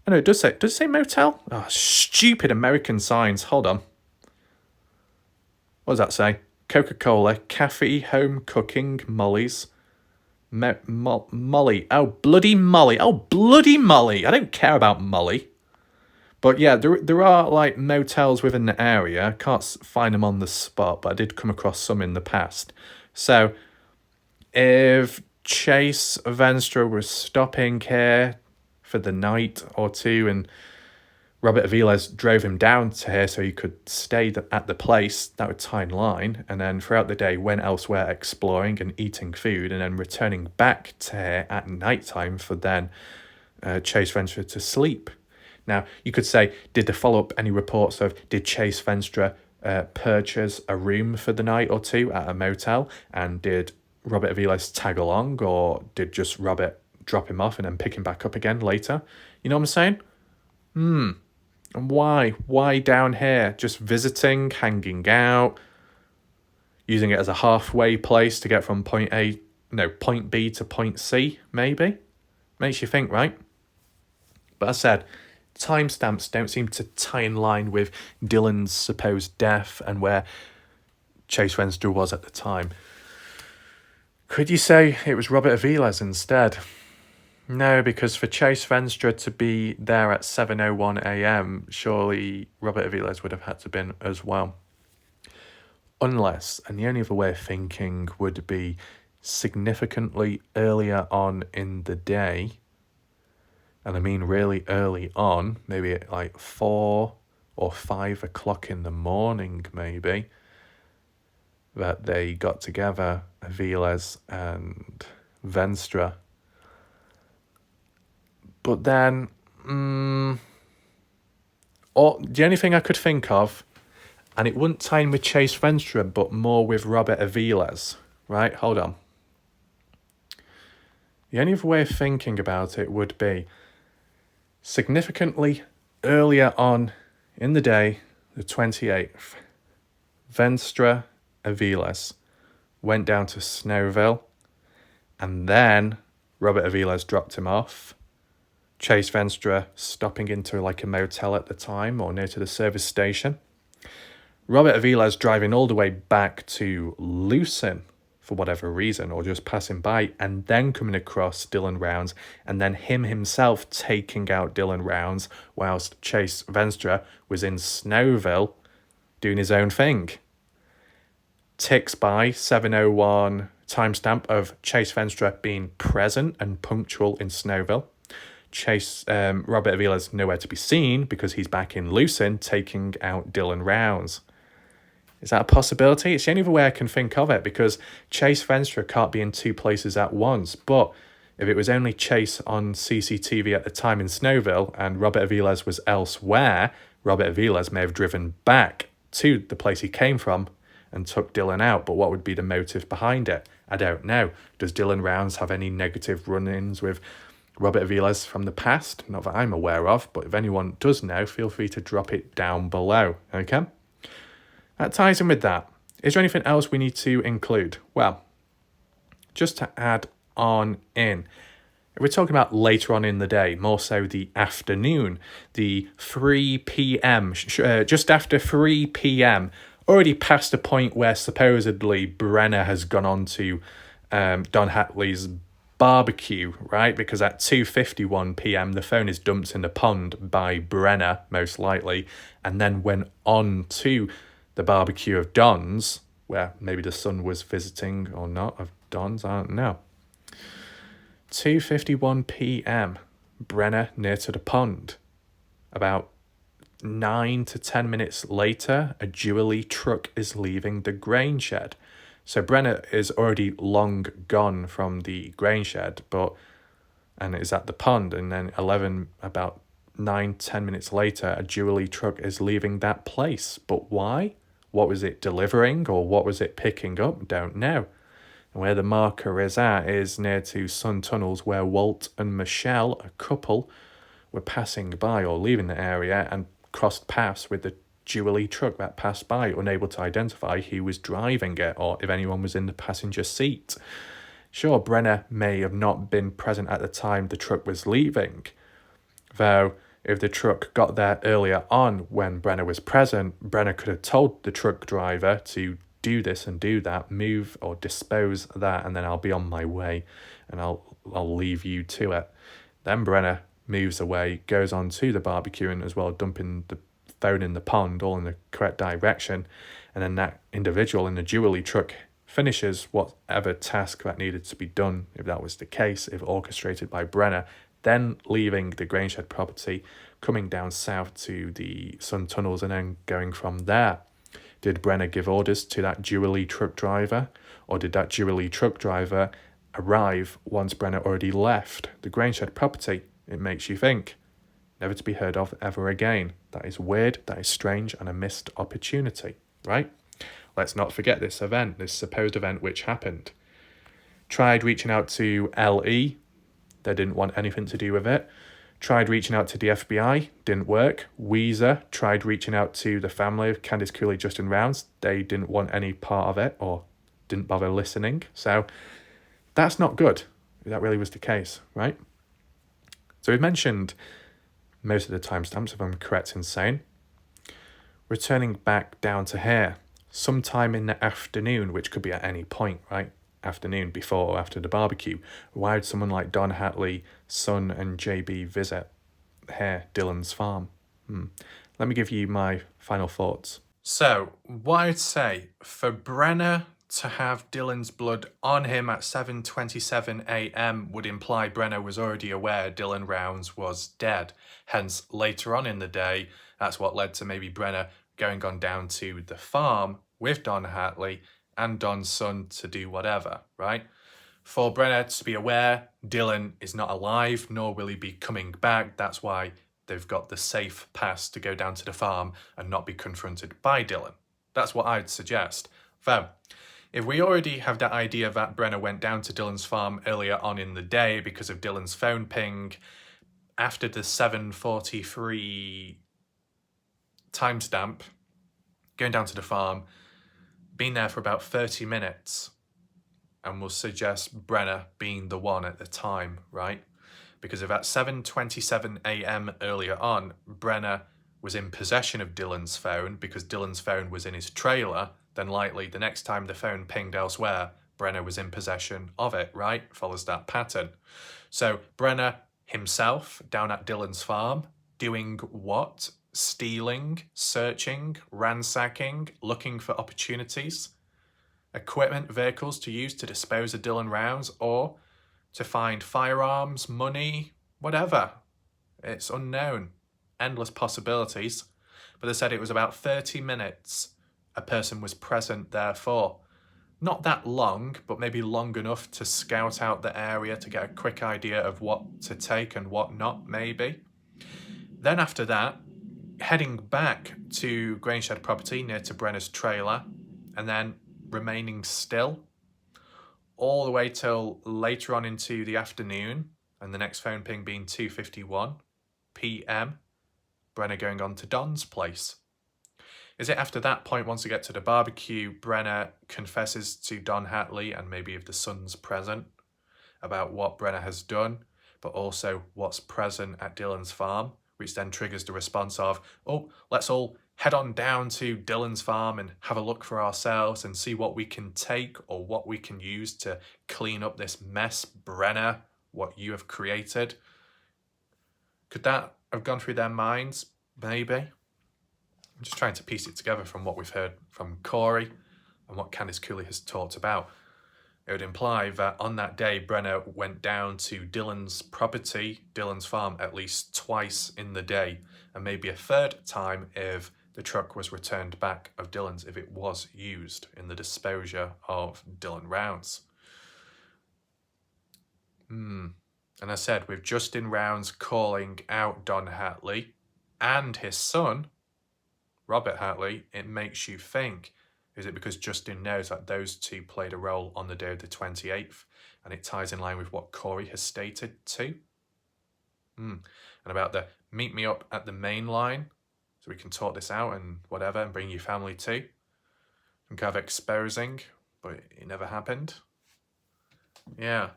Oh, no, it does say. Does it say motel? Oh, stupid American signs. Hold on. What does that say? Coca-Cola, cafe, home cooking, Molly's. Molly. Oh, bloody Molly. Oh, bloody Molly. I don't care about Molly. But yeah, there are like motels within the area. I can't find them on the spot, but I did come across some in the past. So if Chase Venstra was stopping here for the night or two and Robert Aviles drove him down to here so he could stay at the place, that would tie in line, and then throughout the day went elsewhere exploring and eating food, and then returning back to here at night time for then Chase Venstra to sleep. Now, you could say, did they follow up any reports of, did Chase Venstra purchase a room for the night or two at a motel, and did Robert Aviles tag along, or did just Robert drop him off and then pick him back up again later? You know what I'm saying? And why? Why down here? Just visiting, hanging out, using it as a halfway place to get from point B to point C, maybe? Makes you think, right? But as I said, timestamps don't seem to tie in line with Dylan's supposed death and where Chase Venstra was at the time. Could you say it was Robert Aviles instead? No, because for Chase Venstra to be there at 7:01 a.m, surely Robert Aviles would have had to been as well. Unless, and the only other way of thinking would be significantly earlier on in the day, and I mean really early on, maybe at like 4 or 5 o'clock in the morning maybe, that they got together, Aviles and Venstra. But then, or the only thing I could think of, and it wouldn't tie in with Chase Venstra, but more with Robert Aviles, right? Hold on. The only other way of thinking about it would be significantly earlier on in the day, the 28th, Venstra Aviles went down to Snowville, and then Robert Aviles dropped him off. Chase Venstra stopping into like a motel at the time or near to the service station. Robert Aviles driving all the way back to Lucin for whatever reason, or just passing by, and then coming across Dylan Rounds, and then him himself taking out Dylan Rounds whilst Chase Venstra was in Snowville doing his own thing. Ticks by 7:01 timestamp of Chase Venstra being present and punctual in Snowville. Robert Aviles nowhere to be seen because he's back in Lucin taking out Dylan Rounds. Is that a possibility? It's the only other way I can think of it, because Chase Venstra can't be in two places at once. But if it was only Chase on CCTV at the time in Snowville and Robert Aviles was elsewhere, Robert Aviles may have driven back to the place he came from and took Dylan out. But what would be the motive behind it? I don't know. Does Dylan Rounds have any negative run-ins with Robert Aviles from the past? Not that I'm aware of, but if anyone does know, feel free to drop it down below, okay? That ties in with that. Is there anything else we need to include? Well, just to add on in, we're talking about later on in the day, more so the afternoon, the 3 p.m., just after 3 p.m., already past the point where supposedly Brenner has gone on to Don Hatley's barbecue, right? Because at 2:51 p.m. the phone is dumped in the pond by Brenner, most likely, and then went on to the barbecue of Don's, where maybe the son was visiting or not, of Don's, I don't know. 2:51 p.m. Brenner near to the pond. About 9 to 10 minutes later, a Jubilee truck is leaving the grain shed. So Brenner is already long gone from the grain shed, and is at the pond. And then about 9-10 minutes later, a Jubilee truck is leaving that place. But why? What was it delivering, or what was it picking up? Don't know. And where the marker is at is near to Sun Tunnels, where Walt and Michelle, a couple, were passing by or leaving the area and crossed paths with the Jubilee truck that passed by, unable to identify who was driving it or if anyone was in the passenger seat. Sure, Brenner may have not been present at the time the truck was leaving, though if the truck got there earlier on when Brenner was present, Brenner could have told the truck driver to do this and do that, move or dispose that, and then I'll be on my way and I'll leave you to it. Then Brenner moves away, goes on to the barbecue and as well dumping the phone in the pond, all in the correct direction, and then that individual in the Jubilee truck finishes whatever task that needed to be done, if that was the case, if orchestrated by Brenner, then leaving the grain shed property, coming down south to the Sun Tunnels and then going from there. Did Brenner give orders to that Jubilee truck driver, or did that Jubilee truck driver arrive once Brenner already left the grain shed property? It makes you think. Never to be heard of ever again. That is weird, that is strange, and a missed opportunity, right? Let's not forget this event, this supposed event which happened. Tried reaching out to LE, they didn't want anything to do with it. Tried reaching out to the FBI, didn't work. Weezer tried reaching out to the family of Candice Cooley, Justin Rounds. They didn't want any part of it or didn't bother listening. So that's not good, if that really was the case, right? So we've mentioned most of the timestamps, if I'm correct in saying. Returning back down to here, sometime in the afternoon, which could be at any point, right? Afternoon, before or after the barbecue. Why would someone like Don Hatley, son and JB visit here, Dylan's farm? Let me give you my final thoughts. So, what I'd say, for Brenner to have Dylan's blood on him at 7:27 a.m. would imply Brenner was already aware Dylan Rounds was dead. Hence, later on in the day, that's what led to maybe Brenner going on down to the farm with Don Hatley and Don's son to do whatever, right? For Brenner to be aware Dylan is not alive, nor will he be coming back. That's why they've got the safe pass to go down to the farm and not be confronted by Dylan. That's what I'd suggest. Though, if we already have that idea that Brenner went down to Dylan's farm earlier on in the day because of Dylan's phone ping, after the 7:43 timestamp, going down to the farm, been there for about 30 minutes, and we'll suggest Brenner being the one at the time, right? Because if at 7:27 a.m. earlier on, Brenner was in possession of Dylan's phone because Dylan's phone was in his trailer, then likely the next time the phone pinged elsewhere, Brenner was in possession of it, right? Follows that pattern. So Brenner himself down at Dylan's farm, doing what? Stealing, searching, ransacking, looking for opportunities, equipment, vehicles to use to dispose of Dylan Rounds, or to find firearms, money, whatever. It's unknown. Endless possibilities. But they said it was about 30 minutes a person was present there for. Not that long, but maybe long enough to scout out the area to get a quick idea of what to take and what not, maybe. Then after that, heading back to Grainshed property near to Brenner's trailer, and then remaining still all the way till later on into the afternoon, and the next phone ping being 2:51 p.m. Brenner going on to Don's place. Is it after that point, once we get to the barbecue, Brenna confesses to Don Hatley, and maybe if the son's present, about what Brenna has done, but also what's present at Dylan's farm, which then triggers the response of, oh, let's all head on down to Dylan's farm and have a look for ourselves and see what we can take or what we can use to clean up this mess, Brenna, what you have created. Could that have gone through their minds? Maybe. I'm just trying to piece it together from what we've heard from Corey and what Candice Cooley has talked about. It would imply that on that day, Brenna went down to Dylan's property, Dylan's farm, at least twice in the day, and maybe a third time if the truck was returned back of Dylan's, if it was used in the disposure of Dylan Rounds. And I said, with Justin Rounds calling out Don Hatley and his son, Robert Hatley, it makes you think, is it because Justin knows that those two played a role on the day of the 28th, and it ties in line with what Corey has stated too? And about the meet me up at the main line so we can talk this out and whatever and bring your family too. And kind of exposing, but it never happened. Yeah.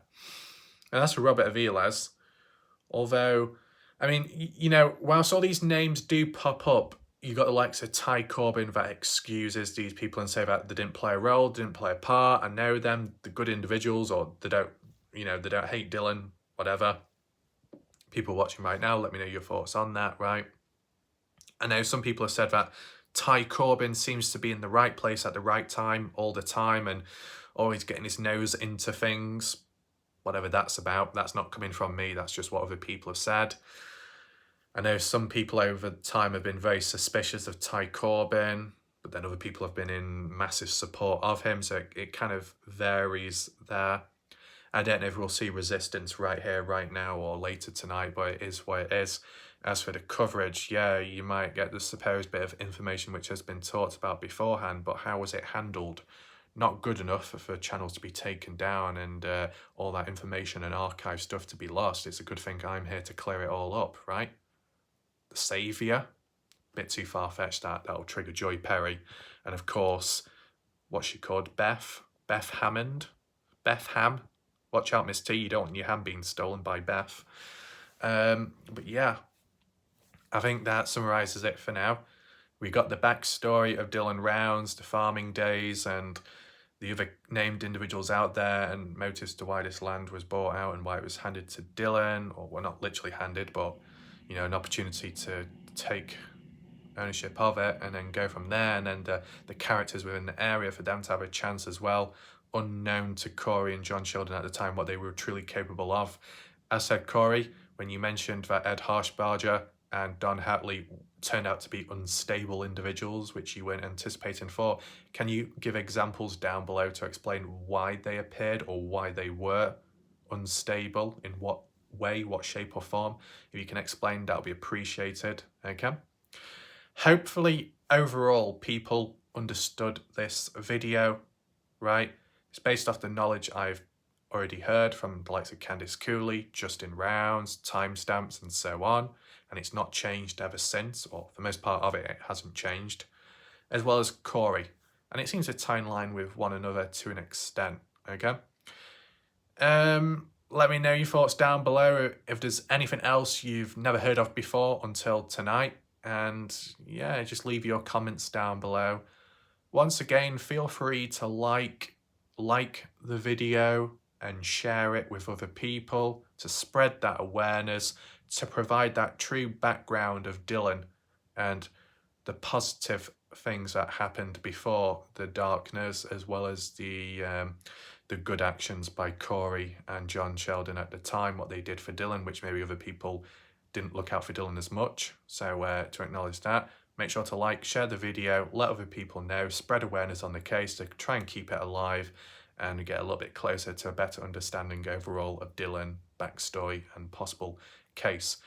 And that's for Robert Aviles. Although, I mean, you know, whilst all these names do pop up, you got the likes of Ty Corbin that excuses these people and say that they didn't play a role, didn't play a part. I know them, the good individuals, or they don't, you know, they don't hate Dylan, whatever. People watching right now, let me know your thoughts on that, right? I know some people have said that Ty Corbin seems to be in the right place at the right time all the time and always getting his nose into things, whatever that's about. That's not coming from me, that's just what other people have said. I know some people over time have been very suspicious of Ty Corbin, but then other people have been in massive support of him, so it kind of varies there. I don't know if we'll see resistance right here, right now, or later tonight, but it is what it is. As for the coverage, yeah, you might get the supposed bit of information which has been talked about beforehand, but how was it handled? Not good enough for channels to be taken down and all that information and archive stuff to be lost. It's a good thing I'm here to clear it all up, right? The saviour, bit too far-fetched, that'll trigger Joy Perry. And of course, what's she called? Beth Hammond? Beth Ham? Watch out, Miss T, you don't want your ham being stolen by Beth. But yeah, I think that summarises it for now. We got the backstory of Dylan Rounds, the farming days, and the other named individuals out there, and motives to why this land was bought out and why it was handed to Dylan, or well, not literally handed, but you know, an opportunity to take ownership of it and then go from there, and then the characters within the area for them to have a chance as well, unknown to Corey and John Sheldon at the time what they were truly capable of. As said, Corey, when you mentioned that Ed Harshbarger and Don Hatley turned out to be unstable individuals, which you weren't anticipating for, can you give examples down below to explain why they appeared or why they were unstable, in what way, what shape or form? If you can explain, that'll be appreciated. Okay, hopefully overall people understood this video, right? It's based off the knowledge I've already heard from the likes of Candice Cooley, Justin Rounds, timestamps and so on, and it's not changed ever since, or for the most part of it, it hasn't changed, as well as Corey, and it seems to tie in line with one another to an extent. Okay, let me know your thoughts down below if there's anything else you've never heard of before until tonight, and yeah, just leave your comments down below. Once again, feel free to like the video and share it with other people to spread that awareness, to provide that true background of Dylan and the positive things that happened before the darkness, as well as the good actions by Corey and John Sheldon at the time, what they did for Dylan, which maybe other people didn't look out for Dylan as much. So to acknowledge that, make sure to like, share the video, let other people know, spread awareness on the case to try and keep it alive and get a little bit closer to a better understanding overall of Dylan, backstory and possible case.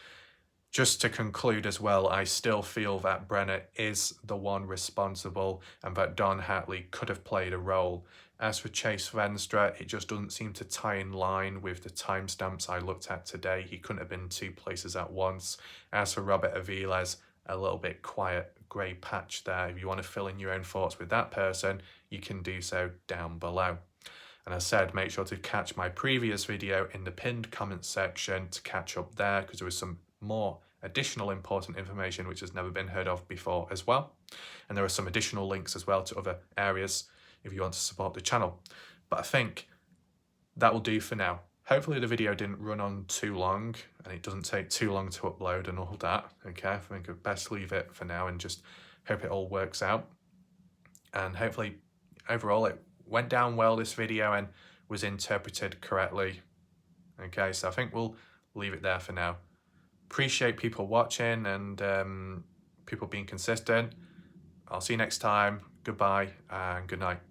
Just to conclude as well, I still feel that Brenna is the one responsible and that Don Hatley could have played a role. As for Chase Venstra, it just doesn't seem to tie in line with the timestamps I looked at today. He couldn't have been two places at once. As for Robert Aviles, a little bit quiet grey patch there. If you want to fill in your own thoughts with that person, you can do so down below. And as I said, make sure to catch my previous video in the pinned comments section to catch up there, because there was some more additional important information which has never been heard of before as well. And there are some additional links as well to other areas if you want to support the channel. But I think that will do for now. Hopefully the video didn't run on too long and it doesn't take too long to upload and all that. Okay, I think I'd best leave it for now and just hope it all works out. And hopefully overall it went down well, this video, and was interpreted correctly. Okay, so I think we'll leave it there for now. Appreciate people watching and people being consistent. I'll see you next time. Goodbye and good night.